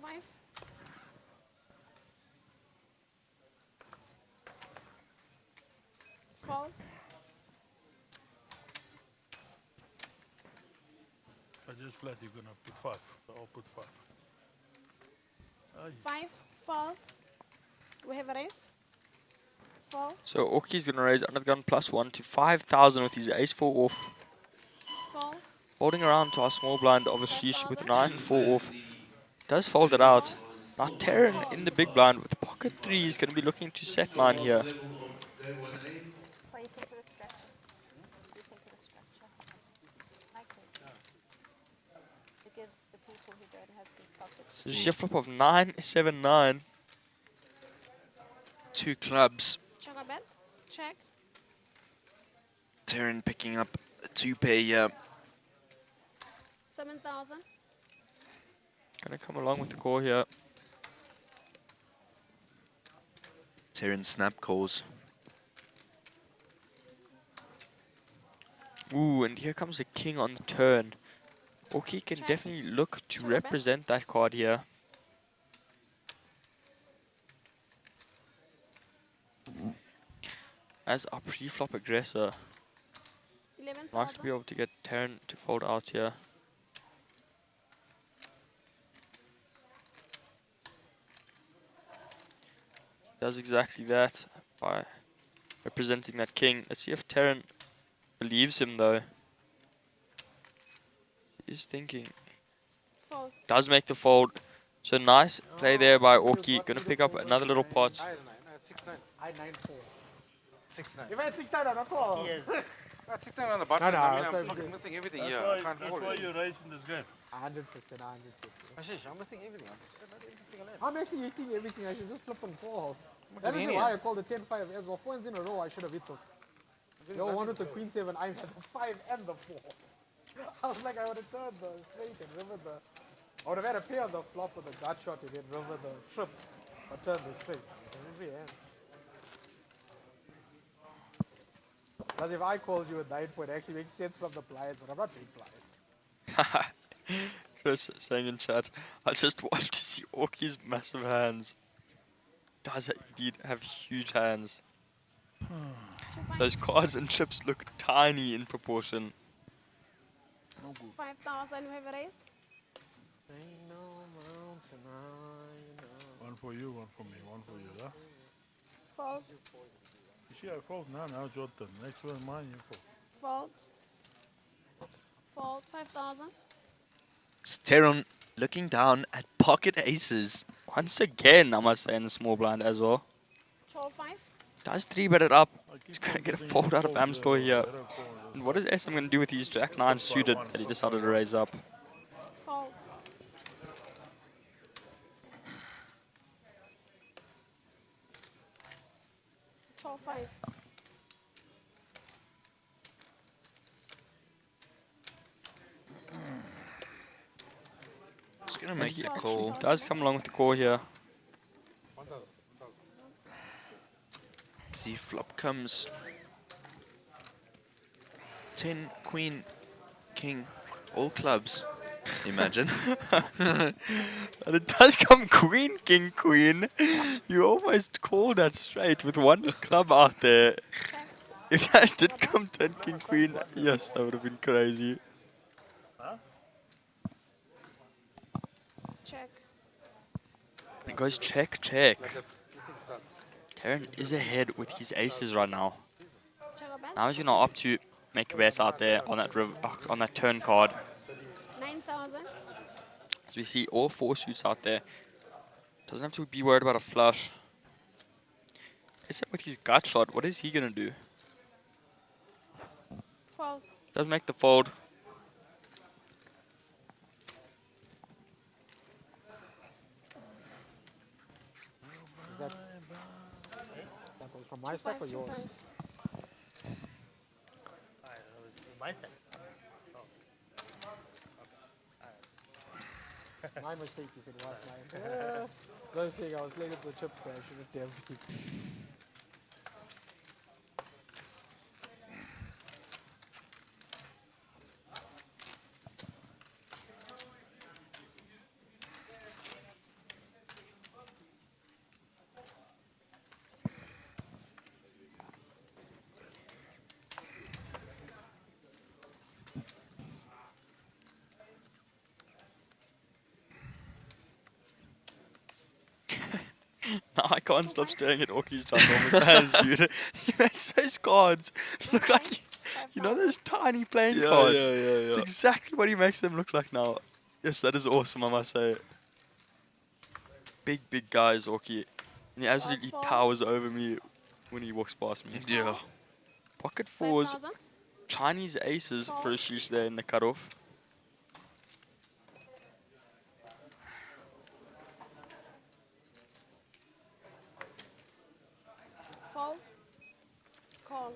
5. Fold.
I just flat you're gonna put 5. So I'll put 5. Aye.
5. Fold. We have a raise. Fold.
So Orki's gonna raise under the gun +1 to 5,000 with his ace-4 off.
Fold.
Folding around to our small blind of a sheesh with
5,000.
9-4 off. Does fold it out. Now Terran in the big blind with pocket 3 is going to be looking to set line here.
What do you think of the structure? What do you think of the structure? Like it. It gives the people who don't have big pockets.
So shift flop of 9-7-9.
2 clubs.
Check a bet. Check.
Terran picking up a 2 pair here.
7,000.
Gonna come along with the call here.
Terran snap calls.
Ooh, and here comes the king on the turn. Orki can
Check.
definitely look to
Check a bet.
represent that card here. As our pre-flop aggressor, like to be
11,000.
able to get Terran to fold out here. Does exactly that by representing that king. Let's see if Terran believes him though. He's thinking.
Fold.
Does make the fold. So nice play there by Orki. Gonna pick up another little pot.
I had 9. I had 6 9. I had 9 4. 6 9. If I had 6 9, I'd not call.
Yes. That's 6 9 on the button.
No,
I mean,
so
I'm fucking missing everything
That's
here.
why,
I can't
that's
hold
why
it.
you're racing this game.
100%, 100%.
Ashish, I'm missing everything. I'm not even missing a land.
I'm actually hitting everything. I should just flip and call.
Look
That
at
is
the
why I
Indians.
called the 10-5 as well. 4 ends in a row, I should have hit those. Yo, one with the queen 7, I had the 5 and the 4. I was like, I would have turned the straight and river the. I would have had a pair on the flop with the gut shot and then river the trip. Or turn the straight. Every hand. Because if I called you a 9-4, it actually makes sense from the blinds, but I'm not big blind.
Chris saying in chat, I just want to see Orki's massive hands. Does indeed have huge hands. Those cards and chips look tiny in proportion.
5,000. We have a raise.
One for you, one for me, one for you, huh?
Fold.
You see, I fold now, now it's your turn. Next one, mine, you fold.
Fold. Fold. 5,000.
Terran looking down at pocket aces.
Once again, I must say in the small blind as well.
12,5.
Does 3-bet it up.
I keep
He's gonna get a
putting
fold out of
folds
Amstor
there,
here.
better fold.
And what is SM gonna do with his Jack 9 suited that he decided to raise up?
Fold. Fold 5.
Just gonna make the call.
Does come along with the call here.
See, flop comes 10, queen, king, all clubs. Imagine.
And it does come queen, king, queen. You almost called that straight with one club out there.
Check.
If that did come 10, king, queen, yes, that would have been crazy.
Check.
It goes check, check. Terran is ahead with his aces right now.
Check a bet.
Now he's gonna opt to make a bet out there on that on that turn card.
9,000.
So we see all 4 suits out there. Doesn't have to be worried about a flush. Except with his gut shot, what is he gonna do?
Fold.
Does make the fold.
Is that was from my stack or
5,
yours?
5.
My side.
My mistake if it was mine. I was saying I was playing with the chips there. I should have damned you.
I can't stop staring at Orki's ginormous hands, dude. He makes those cards look like, you know, those tiny playing cards. It's exactly what he makes them look like now. Yes, that is awesome, I must say. Big, big guy is Orki. And he absolutely towers over me when he walks past me.
Yeah.
Pocket fours,
5,000.
Chinese aces for a sheesh there in the cutoff.
Fold. Call.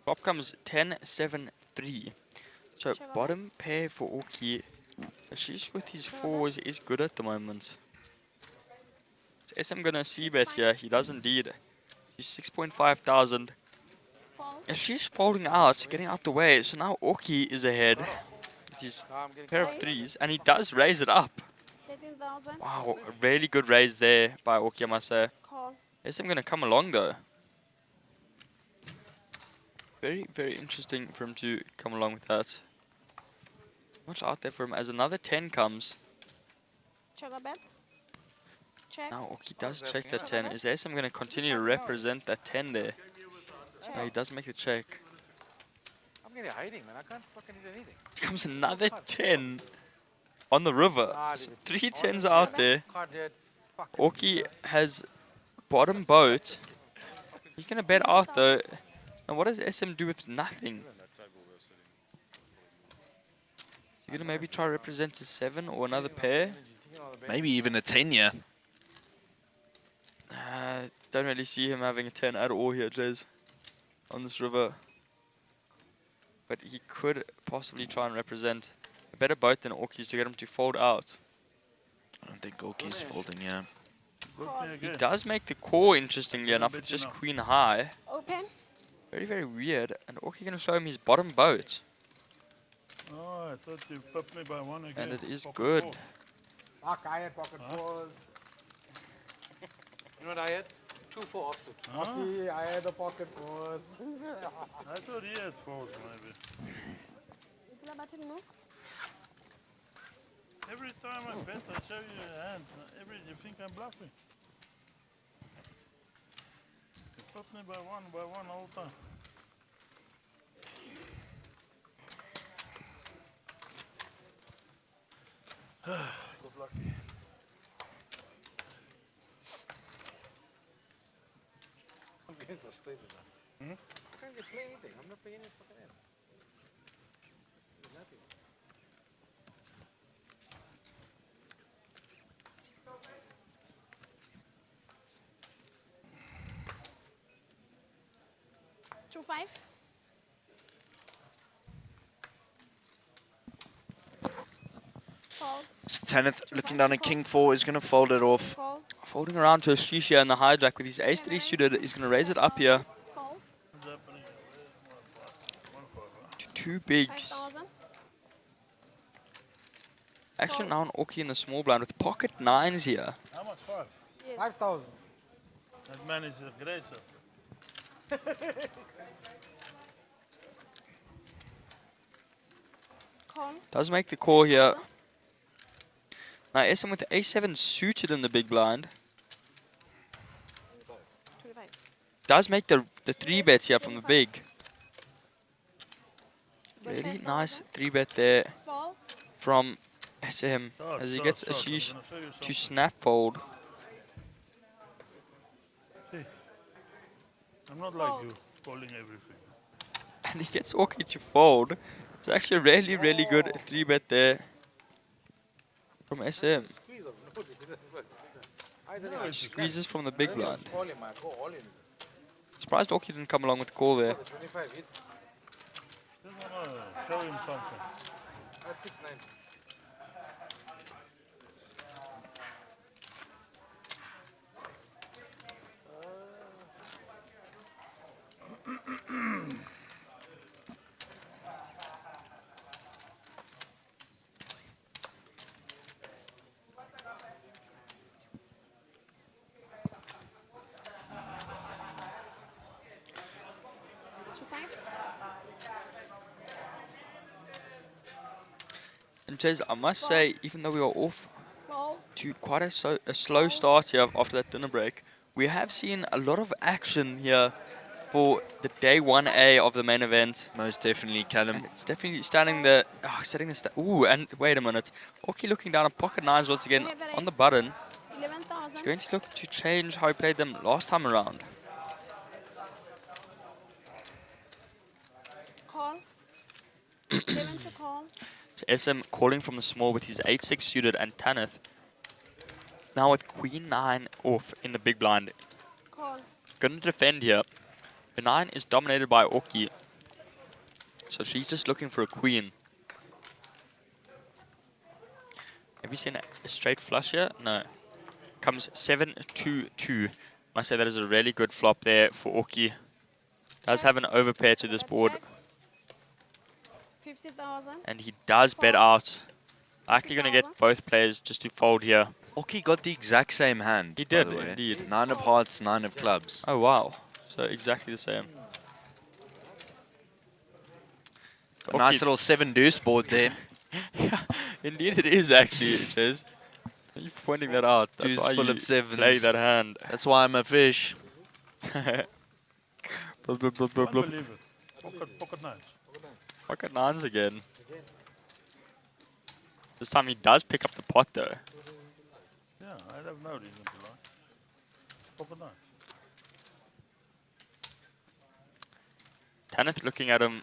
Flop comes 10-7-3. So
Check on
bottom pair for Orki. Sheesh with his fours is good at the moment. Is SM gonna c-bet here? He does indeed. He's 6,500.
Fold.
Sheesh folding out, getting out the way. So now Orki is ahead. With his
No, I'm getting
pair of threes. And he does raise it up.
13,000.
Wow, a really good raise there by Orki, I must say.
Call.
SM gonna come along though. Very, very interesting for him to come along with that. Much out there for him as another 10 comes.
Check a bet. Check.
Now Orki does check that 10. Is SM going to continue to represent that 10 there? No, he does make the check.
I'm getting hiding, man. I can't fucking hit anything.
Here comes another 10 on the river. So 3 10s are out there.
Card dead. Fuck.
Orki has bottom boat. He's going to bet out though. And what does SM do with nothing? You're going to maybe try to represent a 7 or another pair?
Maybe even a 10, yeah.
Don't really see him having a 10 at all here, Jez, on this river. But he could possibly try and represent a better boat than Orki's to get him to fold out.
I don't think Orki's folding, yeah.
He does make the call, interestingly enough, with just queen high.
Open.
Very, very weird. And Orki going to show him his bottom boat.
Oh, I thought you popped me by one again.
And it is
Pocket
good.
four.
Fuck, I had pocket fours.
You know what I had? 2-4 offsuit.
Lucky, I had the pocket fours.
I thought he had fours, maybe.
Little button move.
Every time I bet, I show you a hand. You think I'm bluffing. You pop me by one all the time. Good lucky.
I'm getting frustrated now. I can't get play anything. I'm not playing any fucking hands. There's nothing.
Two five. Fold.
It's 10th, looking down at King 4, is going to fold it off.
Fold.
Folding around to a shisha in the hijack with his ace 3 suited. He's going to raise it up here
Fold.
What's happening?
to 2 bigs.
5,000.
Action now on Orki in the small blind with pocket 9s here.
How much? 5?
Yes.
5,000.
That man is aggressive.
Call.
Does make the call here. Now SM with the A7 suited in the big blind.
25.
Does make the 3 bets here from the big. Really nice 3 bet there
Fold.
from SM as he gets a sheesh to snap fold.
I'm not like you, folding everything.
And he gets Orki to fold. It's actually a really, really good 3 bet there from SM.
Squeeze of no, it didn't work. I didn't
No, it's
Squeezes from the big blind.
call him, I go all in.
Surprised Orki didn't come along with the call there.
The 25 hits.
Just want to show him something.
That's 6-9.
Chase, I must say, even though we are off
Fold.
to quite a slow start here after that dinner break, we have seen a lot of action here for the day 1A of the main event.
Most definitely, Callum.
And it's definitely setting the ooh, and wait a minute. Orky looking down on pocket nines once again on the button. He's
11,000.
going to look to change how he played them last time around.
Call. 11 to call.
So SM calling from the small with his 8-6 suited and Tanith. Now with Queen 9 off in the big blind.
Call.
Gonna defend here. The 9 is dominated by Orky. So she's just looking for a queen. Have you seen a straight flush here? No. Comes 7-2-2. Must say that is a really good flop there for Orky. Does have an overpair to this board.
50,000.
And he does bet out. Likely going to get both players just to fold here.
Oki got the exact same hand.
He
by
did,
the way.
indeed.
9 of hearts, 9 of clubs.
Oh, wow. So exactly the same.
A nice little 7 deuce board there.
Yeah, indeed it is actually, Chase. Thank you for pointing that out. That's
Deuce
why
full
you
of sevens.
play that hand.
That's why I'm a fish.
Blub, blub, blub, blub, blub.
Unbelieve it. Pocket nines.
Pocket nines again. This time he does pick up the pot though.
Yeah, I have no reason to lie. Pocket nines.
Tanith looking at him,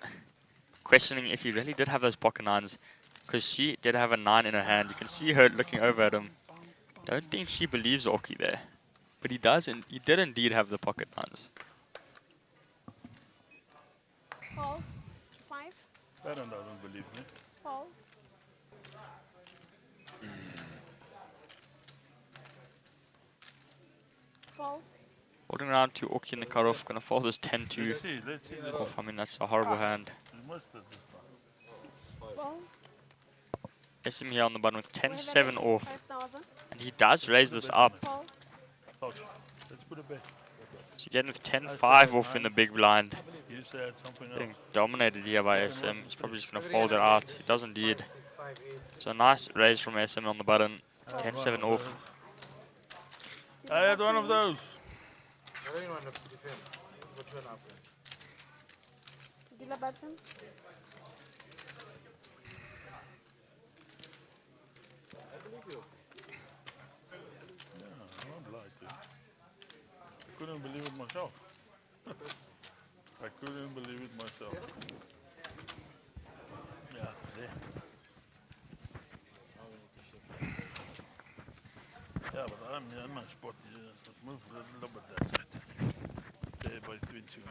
questioning if he really did have those pocket nines, because she did have a 9 in her hand. You can see her looking over at him. Don't think she believes Orky there, but he does, and he did indeed have the pocket nines.
Fold. 5.
Baron doesn't believe me.
Fold. Fold.
Holding around to Orky in the cutoff, gonna fold this 10-2
Let's see.
off. I mean, that's a horrible hand.
We missed it this time.
Fold.
SM here on the button with 10-7 off,
5,000.
and he does raise this up.
Fold.
Touch. Let's put it back.
So again with 10-5 off in the big blind.
You said something
Getting
else.
dominated here by SM. He's probably just going to fold it out. He does indeed. So nice raise from SM on the button. 10-7 off.
I had one of those.
I don't even want to defend. What you want to
Dealer button.
I won't lie to you. I couldn't believe it myself. I couldn't believe it myself. Yeah, there. Yeah, but I'm not spotty. Let's move a little bit that side. There by 22.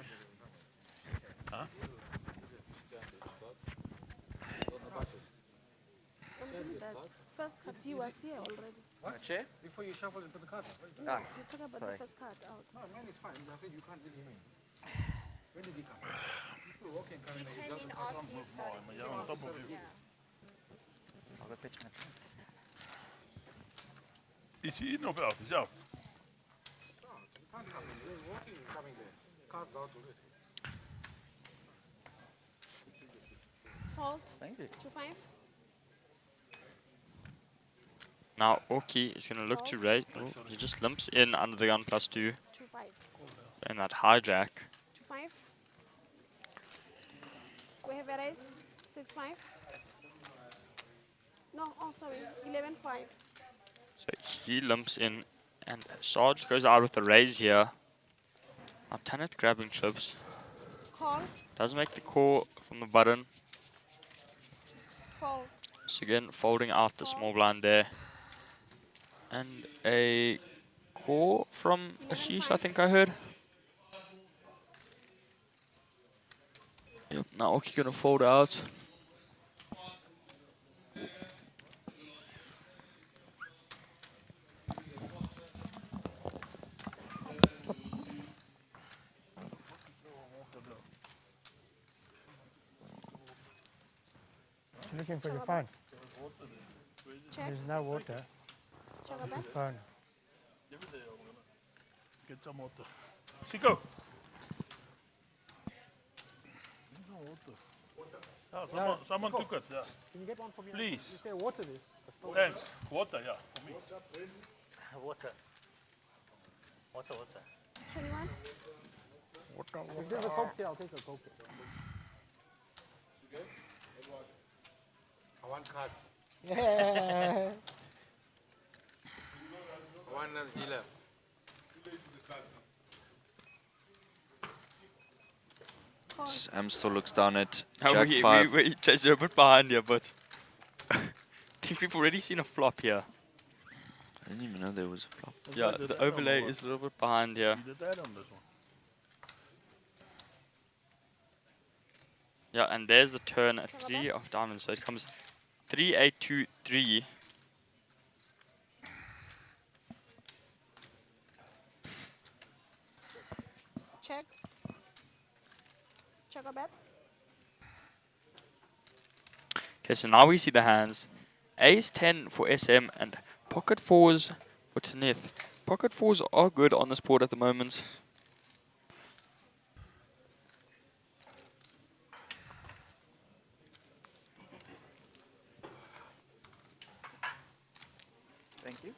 Huh?
First card, he was here already.
What? Chair? Before you shuffle into the cards.
You talk about the first card out.
No, mine is fine. I said you can't really mean. When did he come? He's still walking, coming. He
Came in after you started to
Yeah, on top of you. Is he in of out? Is out?
No, you can't come in. You're walking, coming there. Cards out already.
Fold. 2-5.
Now Orky is going to look to raise. Oh, he just limps in under the gun +2
2-5.
and that hijack.
2-5. We have a raise. 6-5. No, oh sorry. 11-5.
So he limps in and Sarge goes out with the raise here. Now Tanith grabbing chips.
Call.
Does make the call from the button.
Fold.
So again, folding out the small blind there. And a call from Ashish, I think I heard. Yep, now Orky gonna fold out.
You're looking for your phone.
Check.
There's no water.
Check
Your
back.
phone.
Get some water. Chico! No water. Oh, someone took it, yeah.
Can you get one for me?
Please.
Is there water there?
Thanks. Water, yeah, for me.
Water. Water.
21.
If there's a Coke there, I'll take a Coke.
I want cards.
Yeah.
I want a dealer.
Sam still looks down at
Oh,
Jack
we
5.
Chase, you're a bit behind here, but I think we've already seen a flop here.
I didn't even know there was a flop.
Yeah, the overlay is a little bit behind here.
You did that on this one.
Yeah, and there's the turn at 3 of diamonds, so it comes 3, 8, 2, 3.
Check. Check a bet.
Okay, so now we see the hands. Ace 10 for SM and pocket 4s for Tanith. Pocket 4s are good on this board at the moment.
Thank you.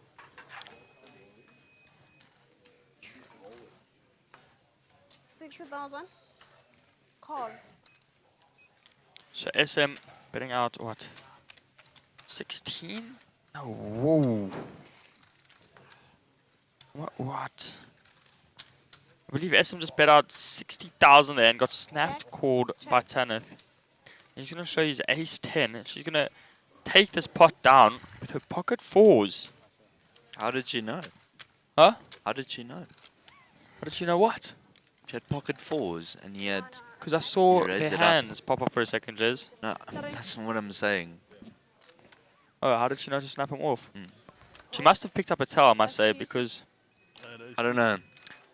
$60,000. Call.
So SM betting out what? 16? No, whoa. What? I believe SM just bet out 60,000 there and got snapped,
Check.
called
Check.
by Tanith. He's going to show his ace 10 and she's going to take this pot down with her pocket 4s.
How did she know?
Huh?
How did she know?
How did you know what?
She had pocket 4s and he had...
Because I saw
You raised
their
it up.
hands pop up for a second, Jez.
No, that's not what I'm saying.
Oh, how did she know to snap him off?
Mm.
She must have picked up a towel, I must say,
That's
because...
I don't know.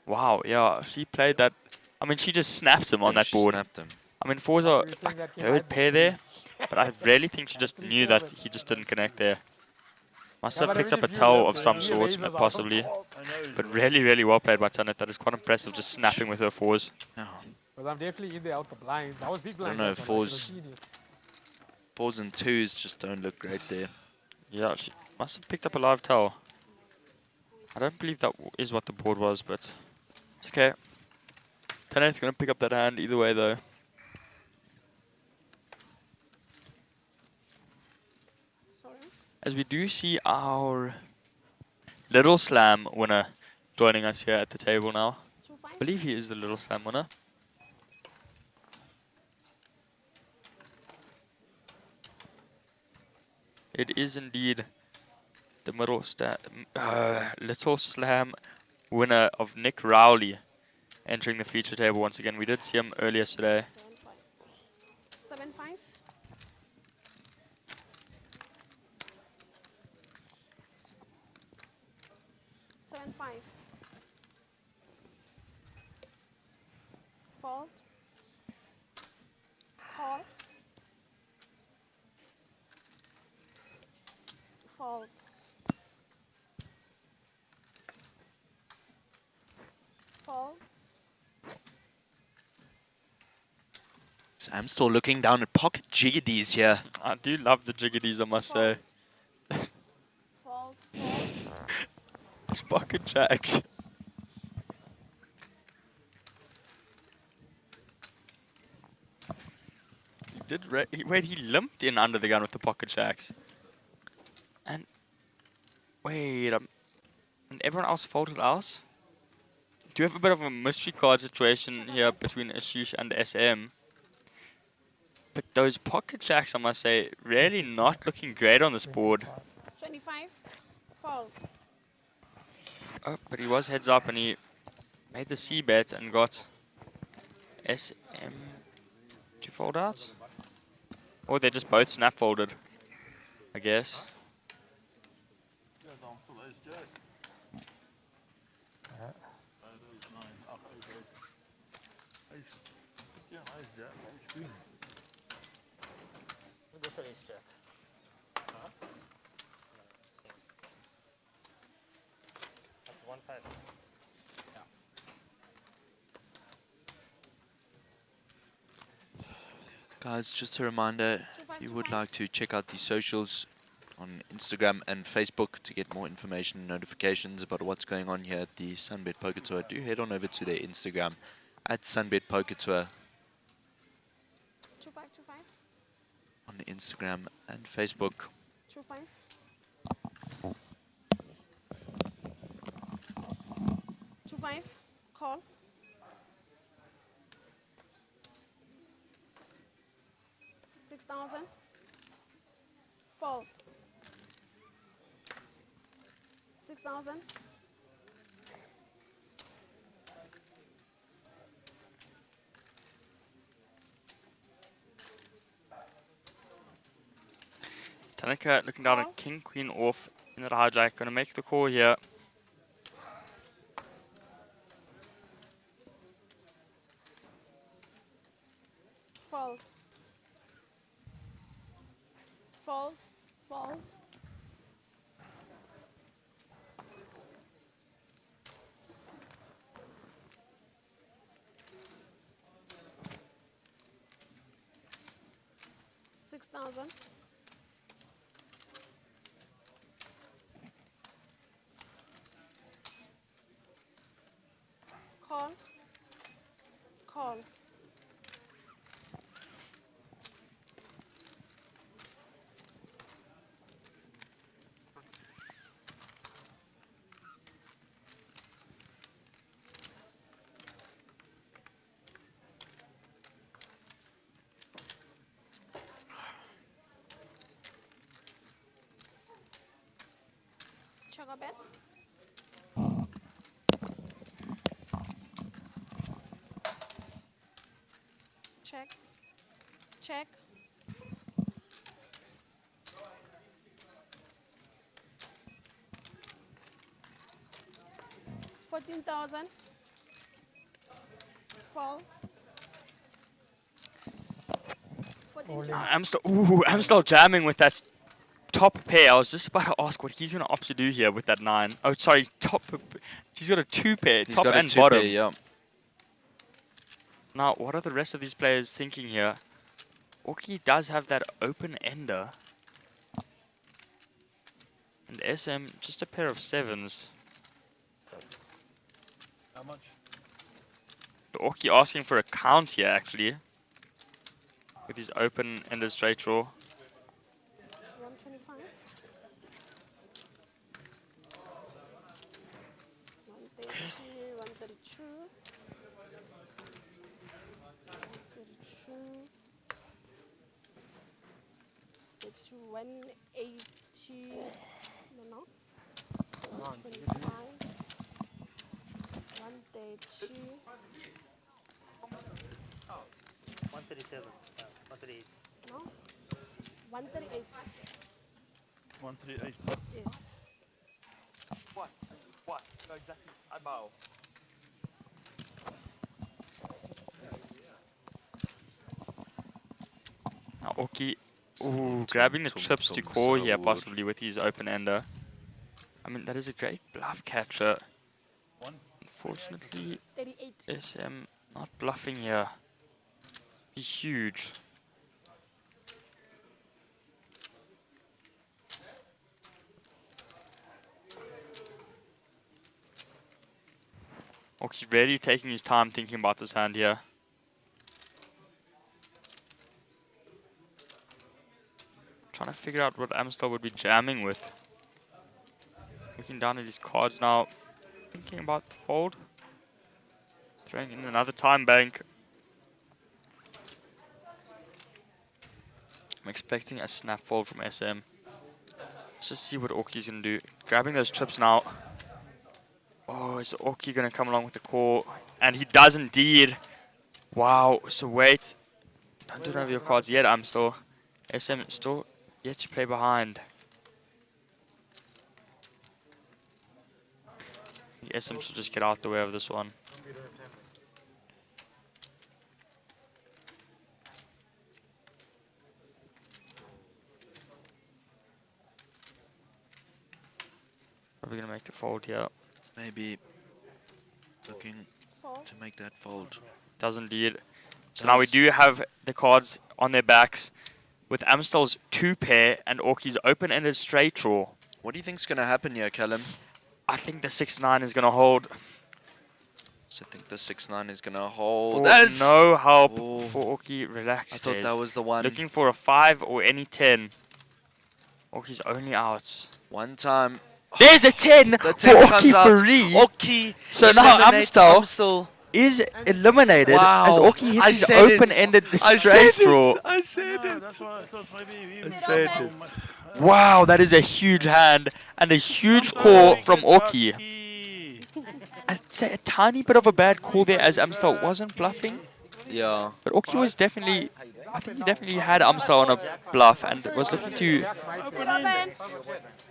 Wow, yeah, she played that... I mean, she just snapped him on
Yeah,
that
she
board.
snapped him.
I mean, 4s are
You think
like
that he
third
might
pair
be-
there, but I really think she just knew that he just didn't connect there. Must have
but I
picked
mean,
up a
if you
towel
left
of
it,
some
he
sort,
raises out of
possibly.
fault.
I know.
But really, really well played by Tanith. That is quite impressive, just snapping with her 4s.
No.
Because I'm definitely in there out the blinds. I was big blind.
know,
that one, I should've
fours.
seen it.
4s and 2s just don't look great there.
Yeah, she must have picked up a live towel. I don't believe that is what the board was, but it's okay. Tanith's going to pick up that hand either way, though.
Sorry.
As we do see our Little Slam winner joining us here at the table now.
25.
I believe he is the Little Slam winner. It is indeed the Little Slam winner of Nick Rowley entering the feature table once again. We did see him earlier today.
7.5. 7.5. Fold. Call. Fold. Fold.
So I'm still looking down at pocket GTDs here.
I do love the jiggities, I must say.
Fold. Fold.
It's pocket jacks. He did wait, he limped in under the gun with the pocket jacks. And wait, and everyone else folded out? Do you have a bit of a mystery card situation here between Ashish and SM? But those pocket jacks, I must say, really not looking great on this board.
25. Fold.
Oh, but he was heads up and he made the C bet and got SM to fold out. Or they just both snap folded, I guess.
That's 1-5.
Guys, just a reminder, if you would like to check out the socials on Instagram and Facebook to get more information and notifications about what's going on here at the SunBet Poker Tour, do head on over to their Instagram at SunBet Poker Tour
2525.
on Instagram and Facebook.
25. 25. Call. 6,000. Fall. 6,000.
Tanaka looking down at king, queen off in the hijack. Going to make the call here.
Fold. Fold. Fold. $6,000. Call. Call. Check a bet. Check. Check. $14,000. Fall. 14.
I'm still jamming with that top pair. I was just about to ask what he's going to opt to do here with that 9. Oh, sorry, top. He's got a 2 pair,
He's
top
got a
and
two
bottom.
pair, yeah.
Now, what are the rest of these players thinking here? Orky does have that open ender. And SM, just a pair of 7s.
How much?
Orky asking for a count here, actually. With his open ender straight draw.
125. 130, 132. 32. It's 180. No. 125. 130.
137. 138.
No. 138.
138.
Yes.
What? No, exactly. I bow. Now, Orky, grabbing the chips to call here, possibly with his open ender. I mean, that is a great bluff catcher. Unfortunately,
38.
SM not bluffing here. Be huge. Orky's really taking his time thinking about this hand here. Trying to figure out what Amstel would be jamming with. Looking down at his cards now. Thinking about the fold. Throwing in another time bank. I'm expecting a snap fold from SM. Let's just see what Orky's going to do. Grabbing those chips now. Oh, is Orky going to come along with the call? And he does indeed. Wow, so wait. Don't have your cards yet, Amstel. SM still yet to play behind. I think SM should just get out the way of this one. Probably gonna make the fold here.
Maybe looking
Fold.
to make that fold.
Does indeed. So now we do have the cards on their backs with Amstel's 2 pair and Orky's open-ended straight draw.
What do you think's going to happen here, Callum?
I think the 6-9 is going to hold.
So I think the 6-9 is going to hold.
For no help
Oh.
for Orky. Relax.
I thought that was the one.
Looking for a 5 or any 10. Orky's only out.
One time.
There's the 10
The
for
10 comes
Orky
out.
Free.
Orky
So now
eliminates
Amstel is eliminated
Wow.
as Orky hits
I
his
said it.
open-ended
I
straight
said
draw.
it. I said
Yeah,
it.
that's why I thought maybe he
said
it.
Wow, that is a huge hand and a huge call from Orky. I'd say a tiny bit of a bad call there as Amstel wasn't bluffing.
Yeah.
But Orky was definitely, I think he definitely had Amstel on a bluff and was looking to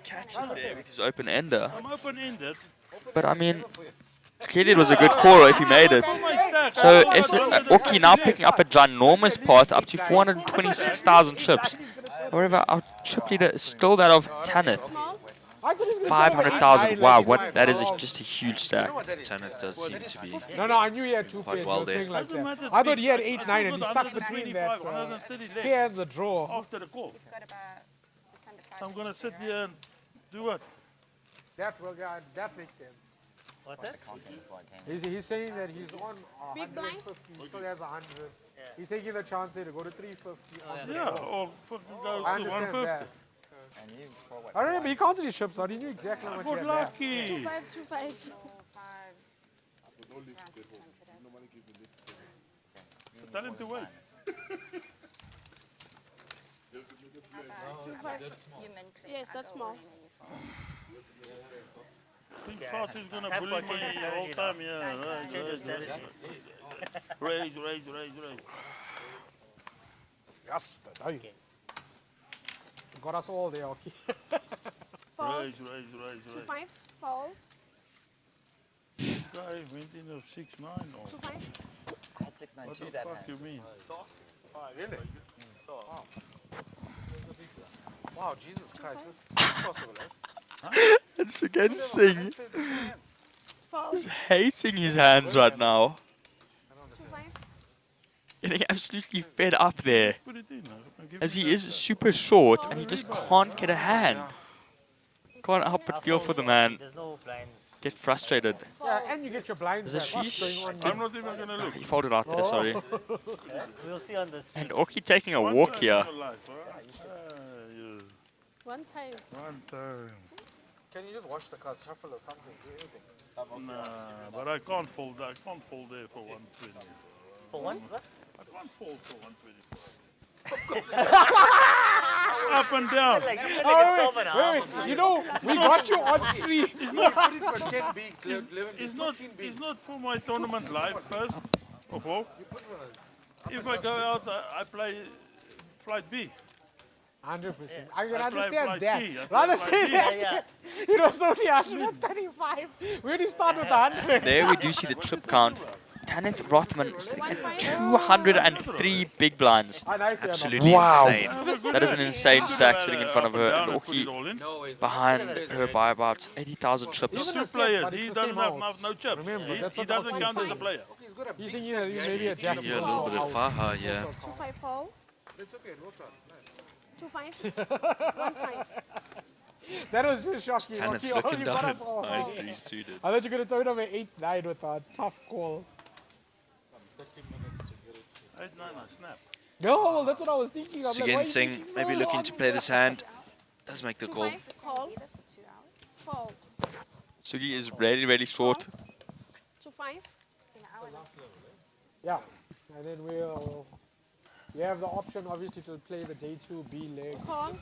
catch him there with his open-ender.
I'm open-ended.
But I mean, clearly it was a good call if he made it. So Orky now picking up a ginormous pot, up to 426,000 chips. However, our chip leader is still that of Tanith. 500,000. Wow, that is just a huge stack.
Tanith does seem to be.
No, I knew he had 2
Quite
pairs.
well
He was
there.
playing like that. I thought he had 8, 9, and he stuck between that pair and the draw.
After the call.
Got about just under 5
I'm going to sit here and do what?
That makes sense.
What's that?
He's saying that he's on
Big blind?
150, he still has 100. He's taking the chance there to go to 350. on the
Yeah,
draw.
or fucking go
I
to
understand
150.
that. I remember he counted his chips out. He knew exactly how much he
Good
had left.
lucky.
25, 25.
4, 5.
Tell him to wait.
Yes, that's small.
Think Fat is going to bully me all the time. Yeah, raise.
Yes, you got us all there, okay.
Fold.
Raise.
2, 5. Fold.
Guy went in a 6-9 or
2, 5.
I had 6, 9,
what
2
the
that
fuck
hand.
you mean?
Really? Wow, Jesus Christ, this is impossible, eh?
It's again Singh.
Fold.
Hating his hands right now.
2, 5.
Getting absolutely fed up there.
Put it in.
As he is super short and he just can't get a hand. Can't help but feel for the man.
There's no blinds.
Get frustrated.
Yeah, and you get your blinds
There's a
back. What's
sheesh.
going on
I'm
here?
not even going to look.
He folded out there, sorry.
We'll see on this.
And Orky taking a walk here.
One time.
One time.
Can you just watch the cards, shuffle or something, do anything?
Nah, but I can't fold. I can't fold there for 120.
For one? What?
I can't fold for 120. Up and down.
Like, you said
Oh,
like a silver and a half.
wait, you know, we got you on stream.
It's not for my tournament live first of all. If I go out, I play flight B.
100%. I can
I play
understand
flight
that.
C, I play
Rather
flight
say
C.
that.
Yeah.
It was only 135. We already started with 100.
There we do see the trip count. Tanith Rothman sitting at 203 big blinds.
Ah, nice, yeah, no.
Absolutely
Wow.
insane.
That is an insane stack sitting in front of her.
Down
And
and put it
Orky
all in.
behind her by about 80,000 chips.
Even
Two
the same,
players.
but
He
it's the
doesn't
same
have
odds.
no chips.
Remember, that's
He
what
doesn't
the
count as a
odds
player.
He's thinking that he's maybe a jack.
Yeah, a little bit of faha, yeah.
2, 5. Fold. 2, 5. 1, 5.
That was just shocking.
Tanith
Okay,
looking
you got
down
us all.
at 3 suited.
I thought you could have thrown over 8-9 with a tough call.
8-9, I snap.
No, that's what I was thinking. I'm like, why
Again,
are you
Singh
thinking
maybe
so
looking
long,
to play
sir?
this hand. Does make the
2,
call.
5. Call.
Leave it for 2 hours.
Fold.
Sugi is really, really short.
2, 5.
In an hour left.
Yeah, and then we have the option obviously to play the day 2 B leg.
Call.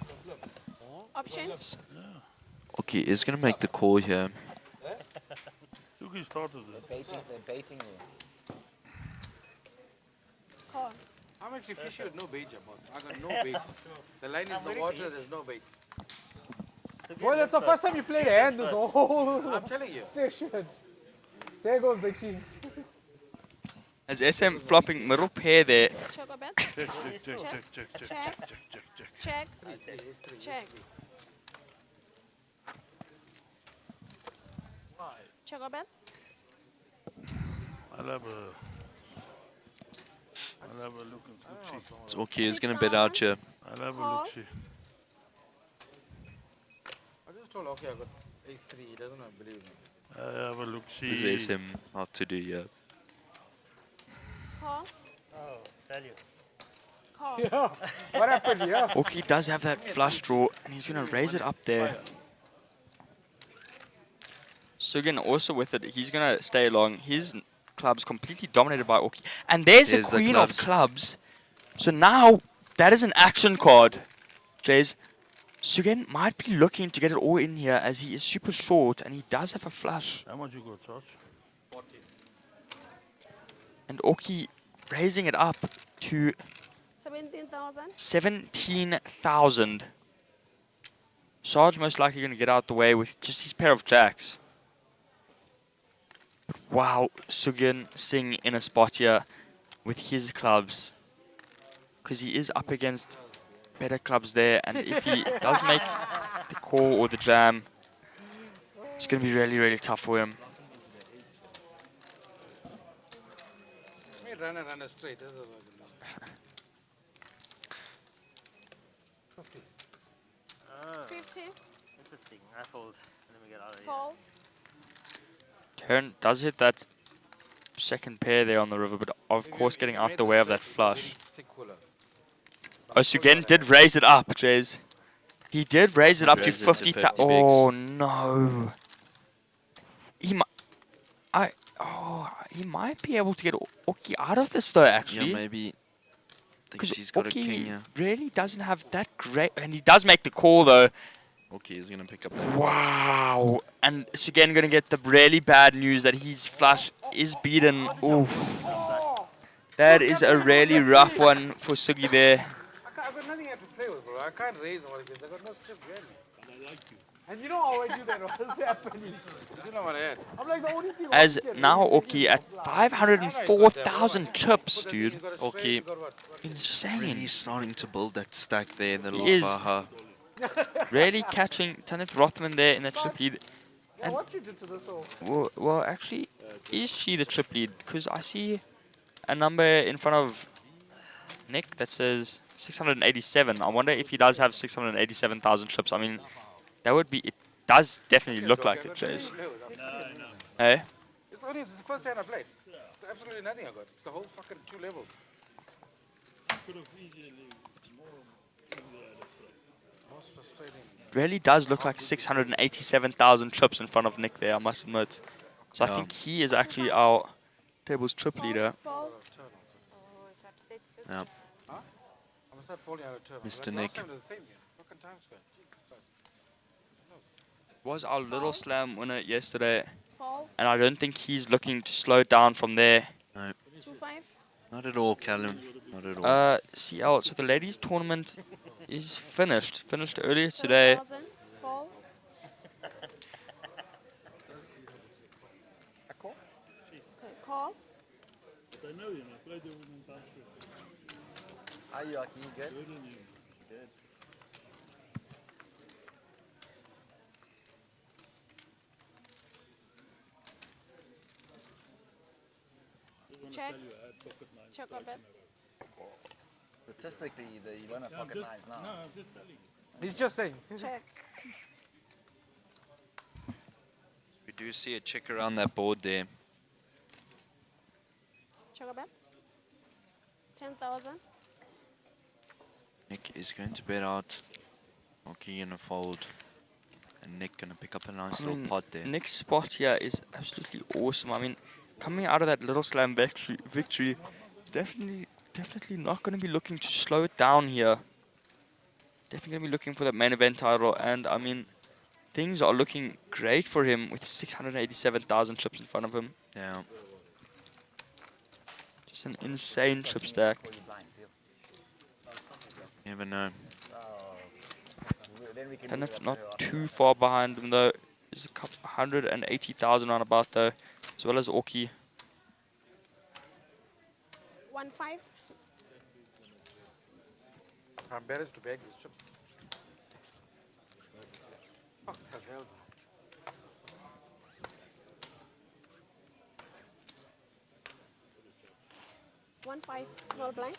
Options.
Okay, is going to make the call here.
Suki started it.
They're baiting you.
Call.
I'm actually fishing with no bait, yeah, boss. I got no bait. The line is the water, there's no bait.
Well, that's the first time you played a hand this whole
I'm telling you.
session. There goes the kings.
As SM flopping middle pair there.
Check or bet.
Check.
Check. Check. Check or bet.
I'll have I'll have a look and see.
It's okay. He's gonna bet out here.
I'll have a
Call.
look see.
I just told okay, I got ace 3. He doesn't believe me.
I'll have a look see.
Possess him. What to do? Yeah.
Call.
Oh, value.
Call.
Yeah. What happened here?
Oki does have that flush draw, and he's gonna raise it up there. Sugan also with it. He's gonna stay along. His club's completely dominated by Oki, and there's
There's
a
the
queen of
clubs.
clubs. So now that is an action card, Jays. Sugan might be looking to get it all in here as he is super short, and he does have a flush.
How much you got, Josh?
And Oki raising it up to
17,000.
17,000. Sarge most likely going to get out the way with just his pair of jacks. But wow, Sugan Singh in a spot here with his clubs. Because he is up against better clubs there. And if he does make the call or the jam, it's going to be really, really tough for him.
May run straight. This is what
50.
Interesting. I fold. Let me get out of here.
Call.
Karen does hit that second pair there on the river, but of course getting out the way of that flush. Oh, Sugan did raise it up, Jays. He did raise it up to
raised it to
50.
50
Oh no. He might be able to get Oki out of this though,
Yeah,
actually.
maybe. Thinks
Because
he's got a
Oki
king here.
really doesn't have that great, and he does make the call though.
Okay, he's gonna pick up that.
Wow. And Sugan gonna get the really bad news that his flush is beaten. Ooh. That is a really rough one for Sugi there.
I've got nothing I have to play with, bro. I can't raise all of this. I got no strip behind me.
And you know how I do that? What's happening?
You know what I had?
I'm like the only thing.
As now Oki at 504,000 chips, dude.
Okay.
You got what?
Insane.
Really starting to build that stack there in the
He is.
Lofaha.
Really catching Tanit Rothman there in the trip lead.
Yeah, what you did to this all?
Well, actually, is she the trip lead? Because I see a number in front of Nick that says 687. I wonder if he does have 687,000 chips. I mean, that would be. It does definitely look like it, Jays. Hey?
It's only this is the first time I played. It's absolutely nothing I got. It's the whole fucking 2 levels. Most frustrating.
Really does look like 687,000 chips in front of Nick there, I must admit. So I
Yeah.
think he is actually our table's trip leader.
Fold.
Oh, is that fit?
Yeah.
I'm gonna start falling out of turn.
Mr.
Like
Nick.
last time it was the same here. Fucking time square. Jesus Christ.
Was our little slam winner yesterday,
Fold.
and I don't think he's looking to slow down from there.
2-5.
Not at all, Callum. Not at all.
CL, so the ladies tournament is finished. Finished earlier today.
7,000. Fold. Okay, call.
Are you Aki? Good? Good.
'Check. Check a bet.
Statistically, you don't have pocket nines now.
He's just saying.
Check.
We do see a check around that board there.
Check a bet. 10,000.
Nick is going to bet out. Okay, gonna fold. And Nick gonna pick up a nice little pot there.
Nick's spot here is absolutely awesome. I mean, coming out of that little slam victory, definitely not going to be looking to slow it down here. Definitely going to be looking for that main event title, and I mean, things are looking great for him with 687,000 chips in front of him.
Yeah.
Just an insane chip stack.
Never know.
And if not too far behind him though, is a couple 180,000 on about though, as well as Orki.
1-5.
I'm embarrassed to bag these chips. Fuck the hell.
1-5 small blind.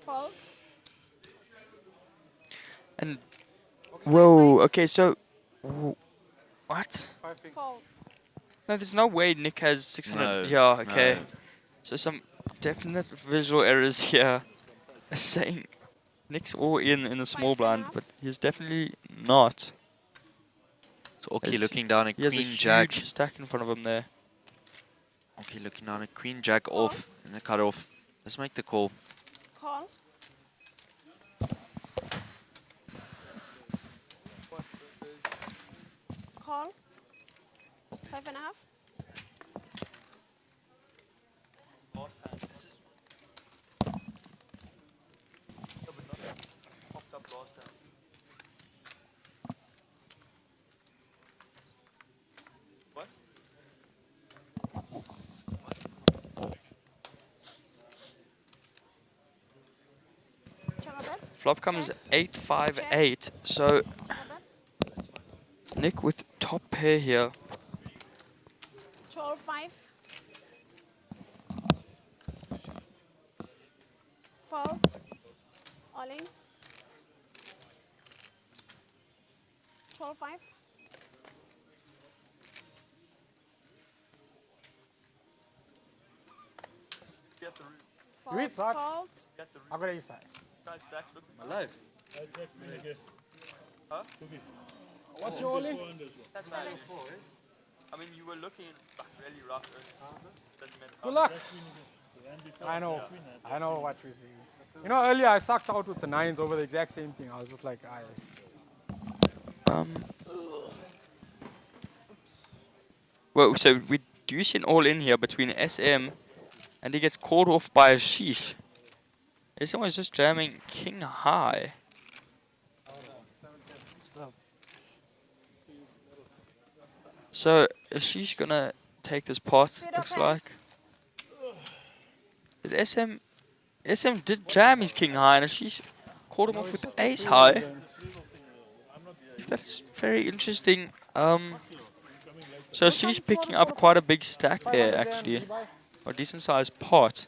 Fold.
And whoa. Okay, so what?
Fold.
No, there's no way Nick has 600.
No,
Yeah. Okay.
no.
So some definite visual errors here. Saying Nick's all in the small blind, but he's definitely not.
So Oki
As
looking down at
He has a
Queen Jack.
huge stack in front of him there.
Oki looking down at Queen Jack off in the cutoff. Let's make the call.
Call. Call. 5.5. Channel bet.
Flop comes 8-5-8. So
Channel bet.
Nick with top pair here.
12-5. Fold. All in. 12-5.
You eat, Sarge?
Fold.
I'll go to east side.
Alive.
What's your all in?
I mean, you were looking really rough.
Good luck. I know what you're saying. You know, earlier I sucked out with the 9s over the exact same thing. I was just like,
Well, so we do see an all in here between SM, and he gets called off by a sheesh. SM was just jamming king high. So Ashish gonna take this pot, looks like. Did SM did jam his king high, and Ashish called him off with ace high. That's very interesting. So Ashish picking up quite a big stack there, actually. Or a decent sized pot,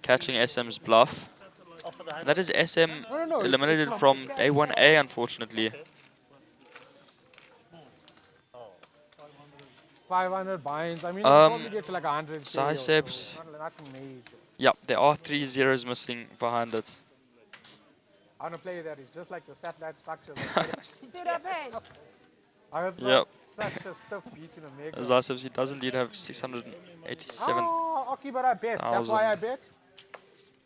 catching SM's bluff. And that is SM eliminated from day 1A, unfortunately.
500 binds. I mean, you probably get to like 100.
Siceps.
Nothing major.
Yep, there are 3 zeros missing behind it.
I want to play that. It's just like the satellite structure.
Pseudo pen.
I have
Yep.
such a stiff beat in a mega.
Siceps, he does indeed have 687.
Oh, okay, but I bet. That's why I bet.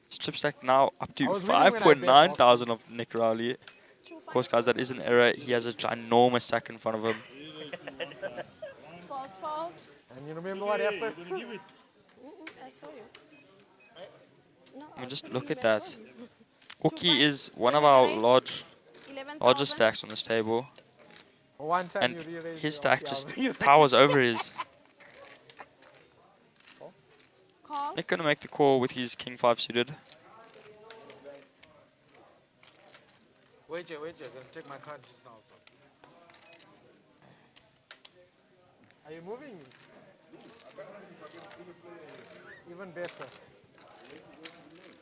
Strip stack now up to
I was winning when I bet,
5.9 thousand of Nick Rowley. Of course, guys, that is an error. He has a ginormous stack in front of him.
Fold.
And you remember what happened?
I saw you. No,
I mean, just look at that. Oki is one of our largest
11,000.
stacks on this table.
One time
And
you re-raise
his
your
stack
OT,
just
I'll-
towers over his.
Call.
Nick gonna make the call with his king 5 suited.
Wait, gonna take my card just now. So.
Are you moving? Even better.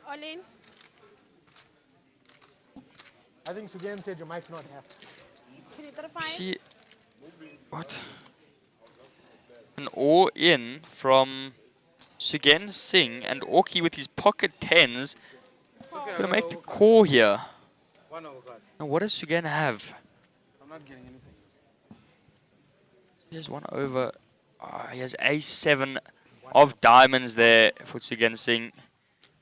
All in.
I think Sugen said you might not have to.
335.
See what? An all in from Sugen Singh and Orki with his pocket 10s. Gonna make the call here.
One overcard.
Now what does Sugen have?
I'm not getting anything.
He has one over. He has ace-7 of diamonds there for Sugen Singh.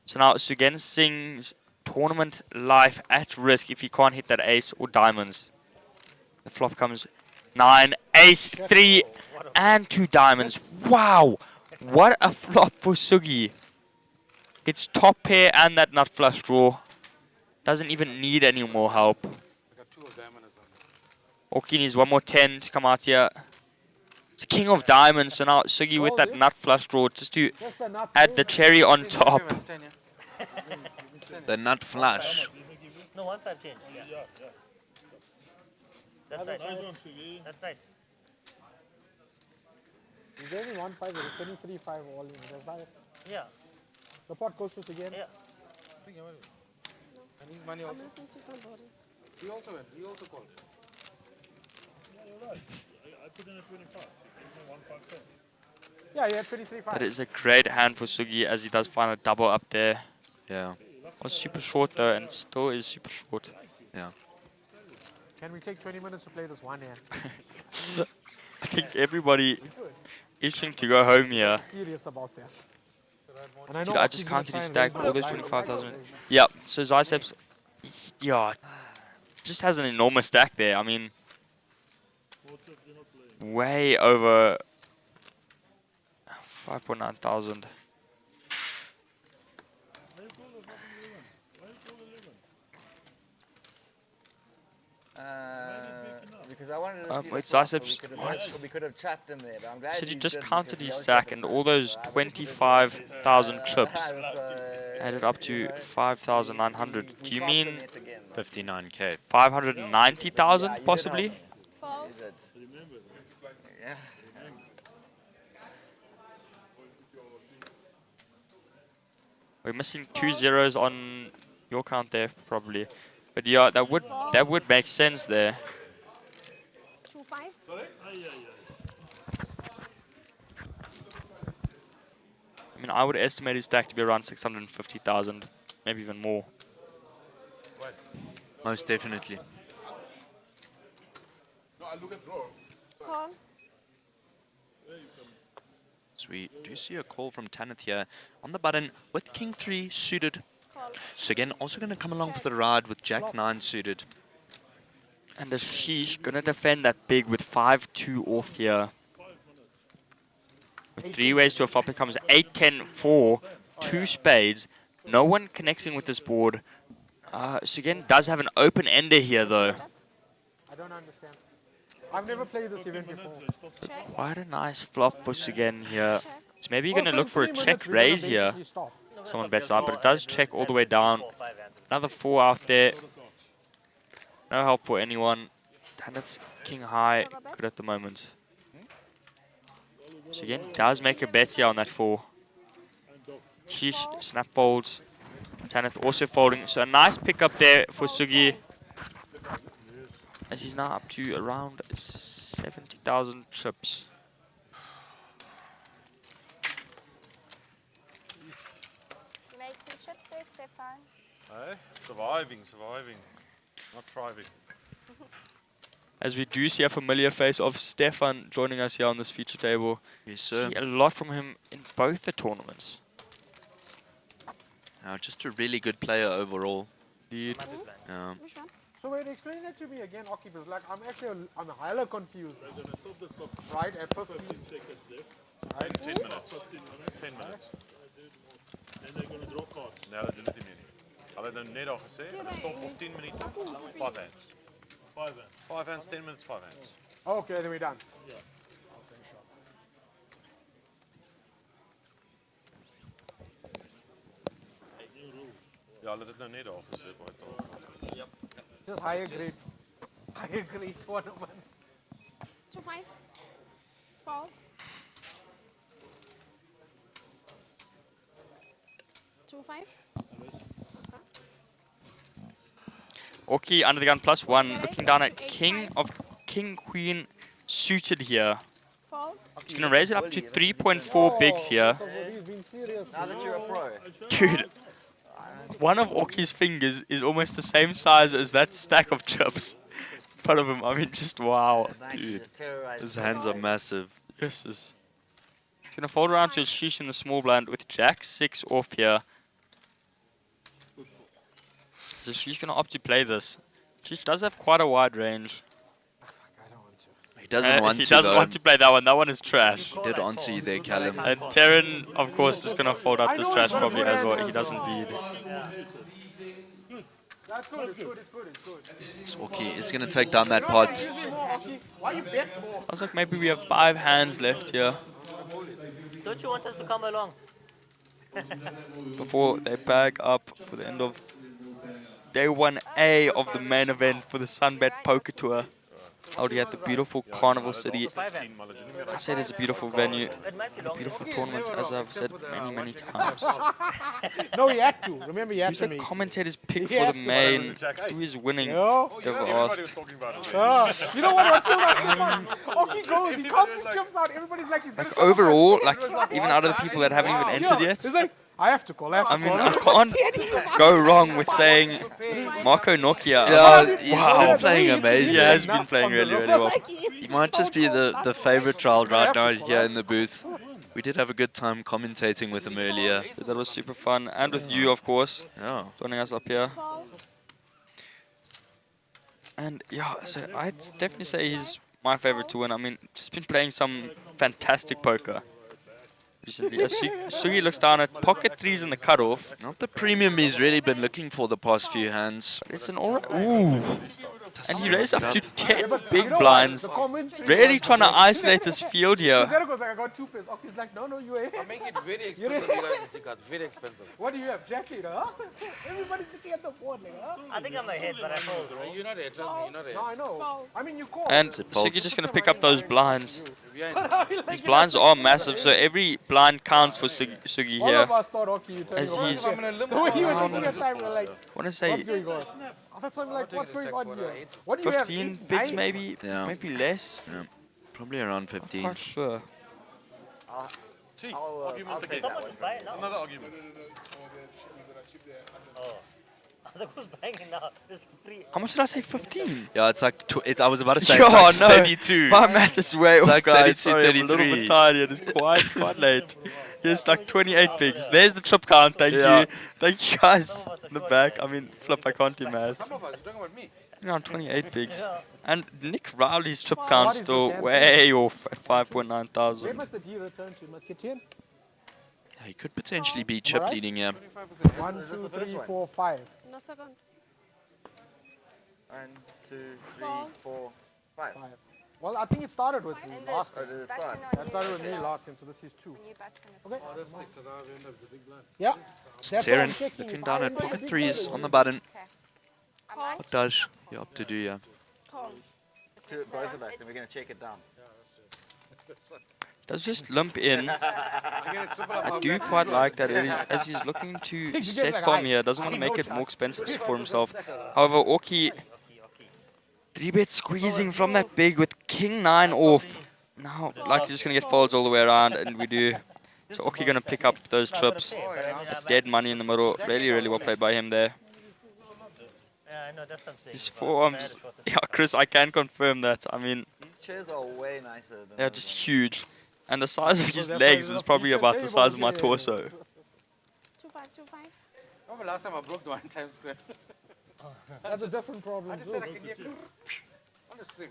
So now Sugen Singh's tournament life at risk if he can't hit that ace or diamonds. The flop comes 9, ace, 3, and 2 diamonds. Wow! What a flop for Sugi. It's top pair and that nut flush draw. Doesn't even need any more help.
I got 2 of diamond or something.
Orki needs one more 10 to come out here. It's king of diamonds, so now Sugi with that nut flush draw just to
Just a nut
add the cherry on top.
The nut flush.
No, 1-5 change. Yeah. That's right. That's right.
You gave me 1-5, it was 23-5 all in. That's right.
Yeah.
The pot goes to us again.
Yeah.
And his money
I'm
also.
listening to somebody.
He also went. He also called.
Yeah, you're right. I put in a 25. Give me 155.
Yeah, he had 23-5.
That is a great hand for Sugi as he does find a double up there.
Yeah.
Was super short though, and still is super short.
Yeah.
Can we take 20 minutes to play this one hand?
I think everybody itching to go home here.
Serious about that. And I
Dude,
know
I
Oki's
just
gonna
counted
try
his
and
stack,
raise my
all those
line.
25,000. Yeah, so Zyceps, yeah, just has an enormous stack there. I mean, way over 5.9 thousand.
Because I wanted to see
Wait,
the flop, but
Zyceps,
we could have trapped him there. But I'm glad
so you
you
just
didn't,
counted
because
his
he
stack
always
and all those 25,000 chips added up to 5,900. Do you mean
59k.
590,000 possibly?
Fold.
Yeah.
We're missing 2 zeros on your count there probably. But yeah, that would make sense there.
2-5.
I mean, I would estimate his stack to be around 650,000, maybe even more.
Most definitely.
Call.
So we do see a call from Tanith here on the button with King 3 suited.
Call.
So again, also going to come along for the ride with Jack 9 suited.
And the Sheesh gonna defend that big with 5-2 off here. With 3 ways to a flop, it comes 8-10-4, 2 spades. No one connecting with this board. Sugen does have an open ender here though.
I don't understand. I've never played this event before.
Check.
Quite a nice flop for Sugen here.
Check.
So maybe you're gonna look for a
3
check
minutes, we're gonna
raise here.
basically stop.
Someone bets out, but it does check all the way down. Another 4 out there. No help for anyone. And it's king high, good at the moment. So again, does make a bet here on that 4. Sheesh, snap folds. Tanith also folding. So a nice pick up there for Sugi. As he's now up to around 70,000 chips.
You made some chips there, Stefan.
Hey, surviving. Not thriving.
As we do see a familiar face of Stefan joining us here on this feature table.
Yes, sir.
See a lot from him in both the tournaments.
Just a really good player overall.
Indeed.
Which one?
So wait, explain that to me again, Oki, because like I'm hella confused. Right, at 15
seconds left.
Right, 10 minutes. 10 minutes.
Then they're going to draw cards.
Nou, dat doen dit nie meer nie. Hulle het nou net al gesê, hulle stop op 10 minute, 5 hands.
5 hands.
5 hands, 10 minutes, 5 hands.
Okay, then we're done.
Yeah.
Okay, sure.
Ja, hulle het dit nou net al gesê baie taal.
Just higher grade tournaments.
2-5. Fold. 2-5.
Oki under the gun +1, looking down at King Queen suited here.
Fold.
He's gonna raise it up to 3.4 bigs here.
He's being serious.
Now that you're a pro.
Dude, one of Oki's fingers is almost the same size as that stack of chips in front of him. I mean, just wow, dude.
His hands are massive.
Yes, he's gonna fold around to a sheesh in the small blind with Jack 6 off here. So she's gonna opt to play this. Sheesh does have quite a wide range.
I don't want to.
He doesn't want
he
to,
doesn't
though.
want to play that one. That one is trash.
He did answer you there, Callum.
And Terran, of course, is gonna fold up this trash probably as well. He does indeed.
That's good, it's good, it's good, it's good.
Swaki is going to take down that pot.
Easy more, Oki. Why you bet more?
I was like, maybe we have 5 hands left here
Don't you want us to come along?
before they bag up for the end of day 1A of the main event for the SunBet Poker Tour. held here at the beautiful Carnival City. I said it's a beautiful venue,
It might be
a
long.
beautiful tournament, as I've said many times.
No, he had to. Remember, he had
Who's
to
the
make.
commentator's pick
He
for
has
the
to.
main? Who is winning?
No.
They've asked.
You know what killed us? Oki goes, he counts his chips out. Everybody's like, he's going to
Overall, like even out of the people that haven't even entered
He's
yet,
like, I have to call.
I mean, I can't go wrong with saying Marco Nokia.
Yeah, he's
Wow.
been playing amazing.
He has been playing really well.
He might just be the favorite child right now here in the booth. We did have a good time commentating with him earlier.
So that was super fun, and with you, of course,
Yeah.
joining us up here. And yeah, so I'd definitely say he's my favorite to win. I mean, just been playing some fantastic poker recently. Sugi looks down at pocket threes in the cutoff.
Not the premium he's really been looking for the past few hands.
It's an alright. Ooh. And he raised up to 10 big
You know what?
blinds.
The commentary
Really
was-
trying to isolate this field here.
Zero goes like, I got 2 pairs. Oki's like, no, you ain't.
I make it very expensive, you guys, it's cards, very expensive.
What do you have? Jacket, huh? Everybody's sitting at the board, like, huh?
I think I'm ahead, but I fold.
You're not ahead, trust me, you're not ahead.
No, I know. I mean, you call.
And
folds.
Sugi's just going to pick up those blinds.
Behind.
These blinds are massive, so every blind counts for Sugi
All
here.
of us thought, Oki, you tell
As
me.
he's,
The way you were taking your time, we're like,
I want to say
what's going on? I thought something like, what's going on here? What do you have?
15
8,
bigs
9?
maybe,
Yeah.
maybe less.
Probably around 15.
Not sure.
I'll take that
Someone
one.
just buy it now.
Another argument.
Oh. I was like, who's buying it now? It's free.
How much did I say? 15?
Yeah, it's like, I was about to say
Yo,
it's like
no.
32.
My math is way
It's
off,
like
guys.
32,
Sorry, I'm a little
33.
bit tired here. It's quite late. Here's like 28 pigs. There's the trip count. Thank
Yeah.
you. Thank you, guys. In the back. I mean, flip, I can't do maths.
Some of us, you're talking about me.
Around 28 pigs. And Nick Rowley's trip
What
count's
is this,
still
Anthony?
way off at 5.9
Where
thousand.
must the D return to? Must get 10?
Yeah, he could potentially be chip
Alright.
leading here.
1,
Is this
2,
the first
3,
one?
4, 5.
No second.
1, 2, 3, 4, 5.
Well, I think it started with me last
Or
time.
did it start?
That started with me last time, so this is 2.
New button.
Okay.
Oh, that's sick, because I've ended up with a big blind.
Yeah. That's what I'm
Taryn
checking.
looking
If
down
I
at
end up
pocket
with
threes
big
on the button.
Am I?
What does you up to do here?
Call.
To both of us, and we're going to check it down.
Does just limp in. I do quite like that as he's looking to set from here. Doesn't want to make it more expensive for himself. However, Orki 3-bet squeezing from that big with king 9 off. Now, like he's just going to get folds all the way around, and we do. So Orki going to pick up those trips. Dead money in the middle. Really well played by him there.
Yeah, I know, that's what I'm saying.
His forearms. Yeah, Chris, I can confirm that. I mean,
These chairs are way nicer than
they're
those
just
ones.
huge. And the size of his
Well,
legs
that's
is probably
feature
about the size of my
table,
torso.
2 5 2 5.
Remember last time I broke the one in Times Square?
That's a different problem.
I just
too.
said I can hear on the stream.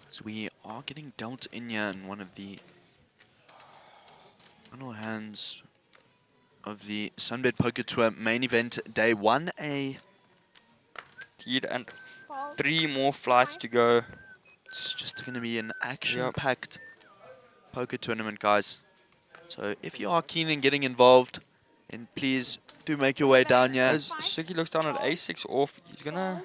So we are getting dealt in here in one of the final hands of the SunBet Poker Tour main event, day 1A.
Indeed, and
Fall.
3 more flights to go.
It's just going to be an action-packed poker tournament, guys. So if you are keen in getting involved, then please do make your way down here.
As Suki looks down at a6 off, he's gonna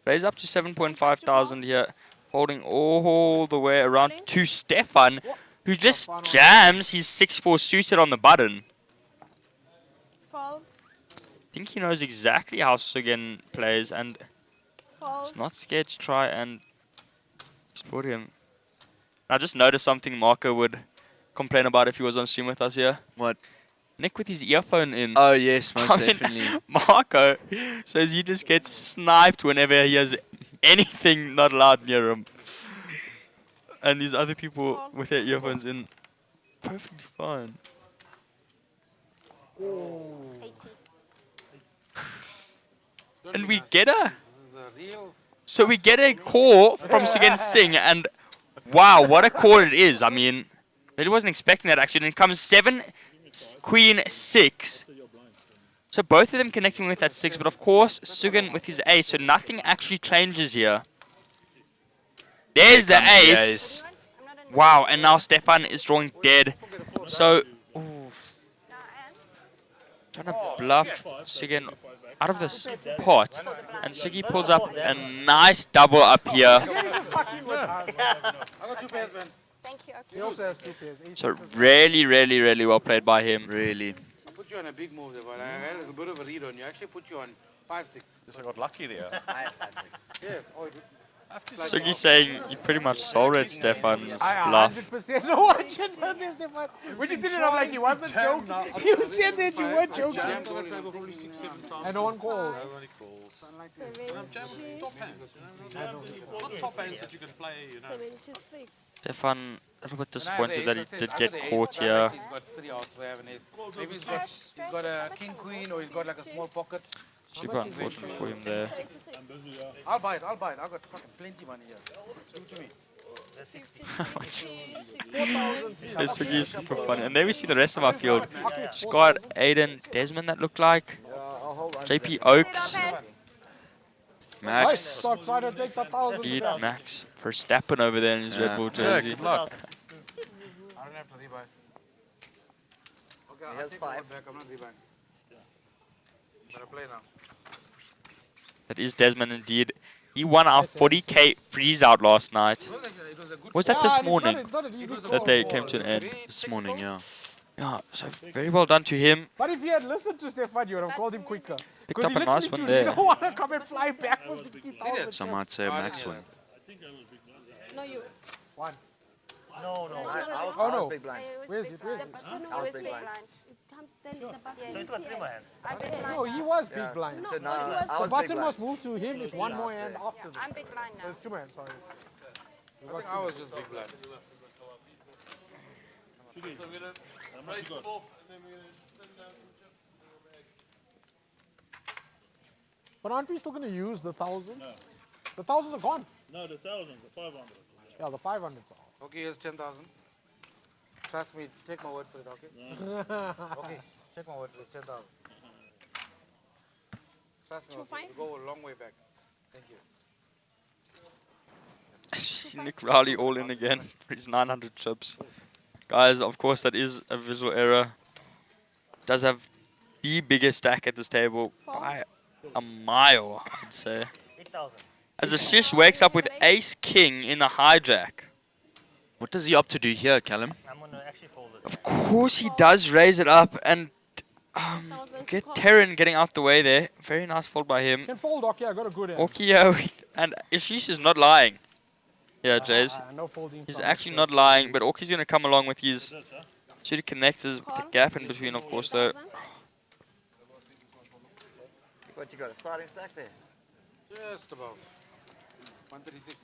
raise up to 7.5 thousand here, holding all the way around to Stefan, who just jams his 6-4 suited on the button.
Fall.
I think he knows exactly how Sugen plays, and
Fall.
he's not scared to try and exploit him. I just noticed something Marco would complain about if he was on stream with us here.
What?
Nick with his earphone in.
Oh, yes, most
I mean,
definitely.
Marco says he just gets sniped whenever he has anything not allowed near him. And these other people with their earphones in, perfectly fine.
80.
And we get a...
This is a real.
So we get a call from Sugen Singh, and wow, what a call it is. I mean, really wasn't expecting that actually. And it comes 7, Queen 6. So both of them connecting with that 6, but of course Sugen with his ace, so nothing actually changes here. There's the
Comes the
ace. Wow, and now Stefan is drawing dead. So,
No, and
trying to bluff Sugen out of this pot, and Sugi pulls up a nice double up here.
He's just fucking with us.
I got 2 pairs, man.
Thank you. Okay.
He also has 2 pairs.
So really, really, really well played by him.
Really.
I put you on a big move there, but I had a bit of a read on you. I actually put you on 5-6.
Just I got lucky there.
Yes. Oh,
Sugi saying you pretty much sold it, Stefan's
I
bluff.
100% know what you said there, Stefan. When you did it, I'm like, he wasn't joking. You said that you weren't joking. And no one called.
Not top hands that you can play, you know.
76.
Stefan a little bit disappointed that he did get caught here.
He's got 3 outs for having ace. Maybe he's got a king queen or he's got like a small pocket.
Super unfortunate for him there.
I'll buy it. I've got fucking plenty money here. Give it to me.
50,
So Sugi is super funny. And there we see the rest of our field. Scott, Aiden, Desmond that looked like.
I'll hold on.
JP Oaks, Max,
Stop trying to take the 1,000.
Pete, Max, Verstappen over there in his Red Bull jersey.
Good luck.
I don't have to rebuy. Okay, I'll
Here's
take my
5.
vote back. I'm not rebuying. But I play now.
That is Desmond indeed. He won our 40k freeze out last night.
It was a good
Was that this morning
It's not an easy
that
call.
they came to an end?
This morning, yeah.
Yeah, so very well done to him.
But if you had listened to Stefan, you would have called him quicker.
Picked up a nice one
You
there.
don't want to come and fly back for 60,000.
Some might say a max one.
No, you.
One.
No, no.
I
Oh, no.
was big blind.
Where's it? Where's it?
I was big blind.
It comes then the button
So
is
he's got 3 more
here.
hands.
I'm big blind
No,
now.
he was big blind.
So
No,
now
it was-
I
The
was big
button
blind.
was moved to him. It's one more hand after this.
I'm big blind now.
It's 2 more hands, sorry.
I think I was just big blind.
But aren't we still going to use the thousands? The thousands are gone.
No, the thousands, the 500.
Yeah, the 500s are.
Okay, here's 10,000. Trust me, take my word for it, okay? Okay, take my word for it, it's 10,000. Trust me, okay, we go a long way back. Thank you.
As you see Nick Rowley all in again for his 900 chips. Guys, of course that is a visual error. Does have the biggest stack at this table by a mile, I'd say.
8,000.
As Ashish wakes up with ace king in the hijack.
What does he opt to do here, Callum?
I'm going to actually fold this.
Of course he does raise it up and get Terran getting out the way there. Very nice fold by him.
Can fold, okay, I got a good hand.
Orkio and Ashish is not lying. Yeah, Jays.
No folding.
He's
from
actually
Ashish.
not lying, but Orki's going to come along with his shitty connectors with the gap in between, of course, though.
What you got? A starting stack there?
Just about 136.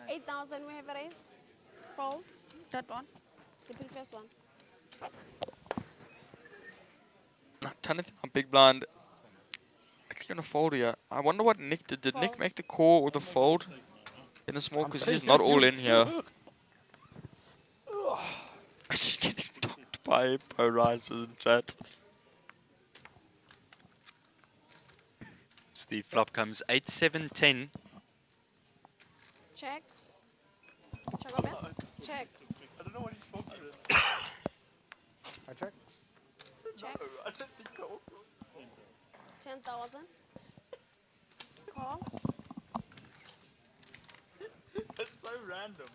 8,000 we have a raise. Fold. That one. The previous one.
Ton of big blind. Actually going to fold here. I wonder what Nick did. Did Nick make the call or the fold in the small? Because he's not all in here. Just getting talked by Bo Rises in chat.
The flop comes 8, 7, 10.
Check. Check over. Check.
I don't know what he's talking about.
I check.
Check. 10,000. Call.
That's so random.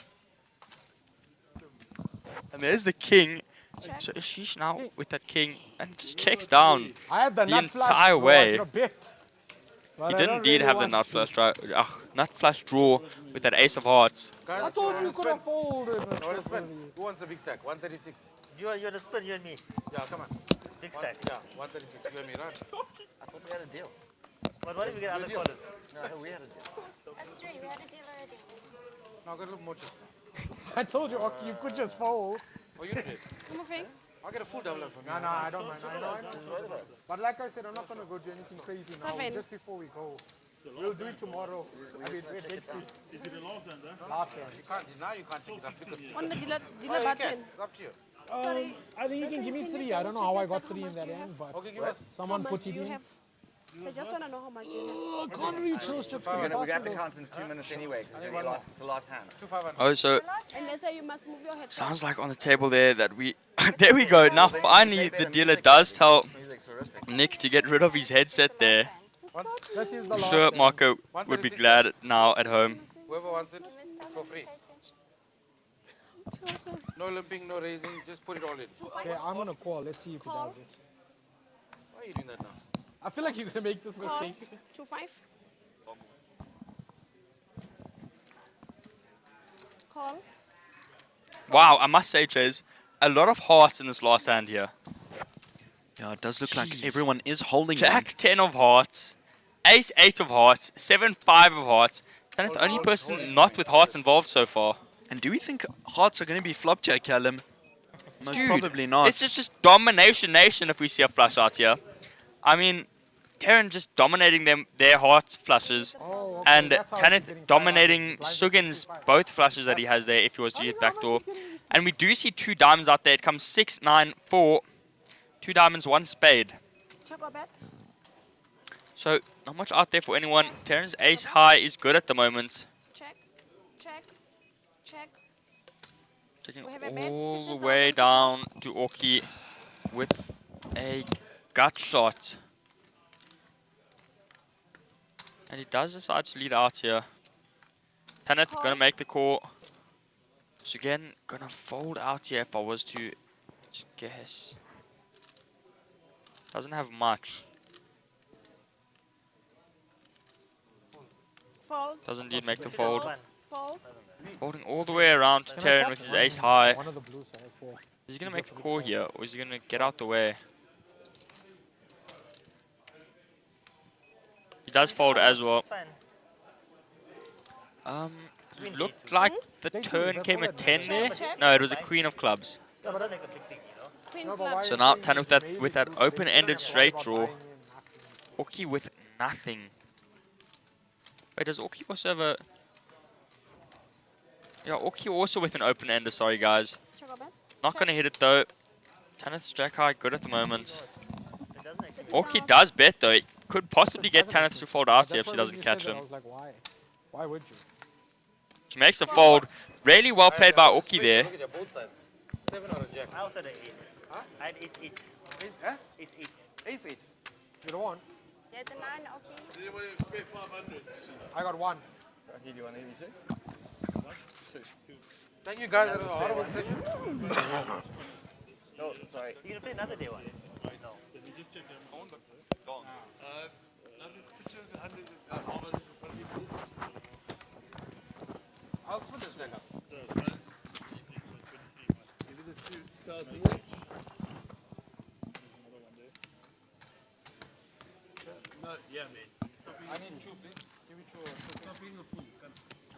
And there's the king.
Check.
So Ashish now with that king and just checks down.
I had the
The
nut flush
entire
draw, I
way.
should have bet. But
He
I
did
don't
indeed
really
have the
want
nut
to.
flush, nut flush draw with that ace of hearts.
Guys,
I told you could have folded.
I want to
Mr.
spin.
Fully.
Who wants a big stack? 136.
You're the spin, you and me.
Yeah, come on.
Big stack.
Yeah, 136. You and me, right?
I thought we had a deal.
But what if we get other callers?
No, I thought we had a deal.
That's 3. We had a deal already.
No, I got a little more chips.
I told you, okay, you could just fold.
Oh, you did?
Moving.
I'll get a full double up for me.
No, I don't mind. I know. But like I said, I'm not going to go do anything crazy now.
7.
Just before we go. We'll do it tomorrow. I mean, next week.
Is it the last hand, huh?
Last hand.
You can't, now you can't check it up because
On the dealer
you can.
button.
It's up to you.
Sorry.
I think you can give me 3. I don't know how I got 3 in that end, but
Okay, give us.
someone
How
put
much
it
do you
in.
have? I just want to know how much you have.
Oh, I can't reach those chips.
We're going to have to count in 2 minutes anyway because it's the last hand.
500.
Oh, so
And they say you must move your head.
sounds like on the table there that we. There we go. Now finally the dealer does tell
Music's horrific.
Nick to get rid of his headset there.
What? This is the
I'm
last
sure
hand.
Marco would be
136.
glad now at home.
Whoever wants it,
Mr.
it's for free.
Pay attention.
No limping, no raising, just put it all in.
Okay, I'm gonna call. Let's see if he does it.
Why are you doing that now?
I feel like you're gonna make this
Call.
mistake.
2-5. Call.
Wow, I must say, Chase, a lot of hearts in this last hand here.
Yeah, it does look like
Jeez.
everyone is holding
Jack 10 of hearts, Ace 8 of hearts, 7 5 of hearts. And it's the only person not with hearts involved so far.
And do we think hearts are going to be flopped here, Callum? Most
Dude,
probably not.
This is just domination nation if we see a flush out here. I mean, Terran just dominating their heart flushes.
Oh, okay,
And
that's how he's
Tanith
getting
dominating
500.
Sugin's both flushes that he has there if he was to hit backdoor. And we do see 2 diamonds out there. It comes 6, 9, 4. 2 diamonds, 1 spade.
Check or bet.
So, not much out there for anyone. Terran's ace high is good at the moment.
Check. Check. Check.
Taking
We have a bet,
all the
50,000.
way down to Orki with a gut shot. And he does decide to lead out here. Tanith gonna make the call. Again, gonna fold out here if I was to guess. Doesn't have much.
Fold.
Doesn't indeed make the
Fold.
fold.
Fold.
Folding all the way around to Terran with his ace high.
One of the blues, so 4.
Is he gonna make the call here, or is he gonna get out the way? He does fold as well.
It's fine.
Looked like the
Thank you,
turn
that's
came
all
a
I
10
need.
there.
Check.
No, it was a queen of clubs.
No, but don't make a big thing, you know.
Queen
No, but
club.
why
So
is
now
he
Tanith
mainly
with that
blues?
open-ended
Why
straight
about
draw.
buying in nothing?
Orki with nothing. Wait, does Orki also have a... Yeah, Orki also with an open-ender, sorry guys.
Check or bet.
Not
Check.
gonna hit it though. Tanith's jack high, good at the moment.
It doesn't actually.
Orki does bet though. It could possibly get
Doesn't
Tanith
make
to
sense.
fold out
That's
here if
why
she
when
doesn't
you
catch
said that,
him.
I was like, why? Why would you?
She makes the fold. Really well played by Orki there.
Look at your both sides. 7 or a jack.
I also had an 8.
Huh?
I had ace 8.
Huh?
Ace 8.
Ace 8.
You don't want?
Yeah, the 9, okay.
I got 1.
Okay, do you want any too?
Thank you guys. That was a horrible session.
No, sorry.
You can play another day one. No.
I'll split this deck up. I need 2, please. Give me 2 or 2.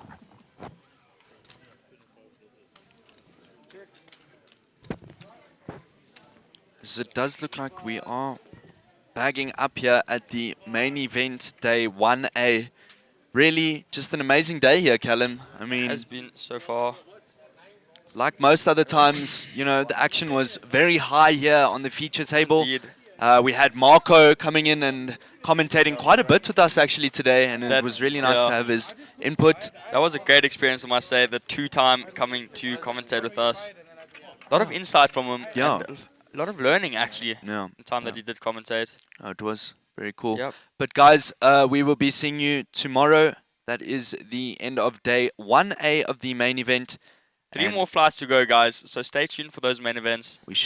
So it does look like we are bagging up here at the main event, day 1A. Really, just an amazing day here, Callum. I mean,
Has been so far.
like most other times, you know, the action was very high here on the feature table.
Indeed.
We had Marco coming in and commentating quite a bit with us actually today, and it
That-
was really nice
yeah.
to have his input.
That was a great experience, I must say. The 2-time coming to commentate with us. A lot of insight from him.
Yeah.
and a lot of learning, actually,
Yeah,
the time that he did commentate.
it was very cool.
Yep.
But guys, we will be seeing you tomorrow. That is the end of day 1A of the main event.
3
And
more flights to go, guys. So stay tuned for those main events.
We should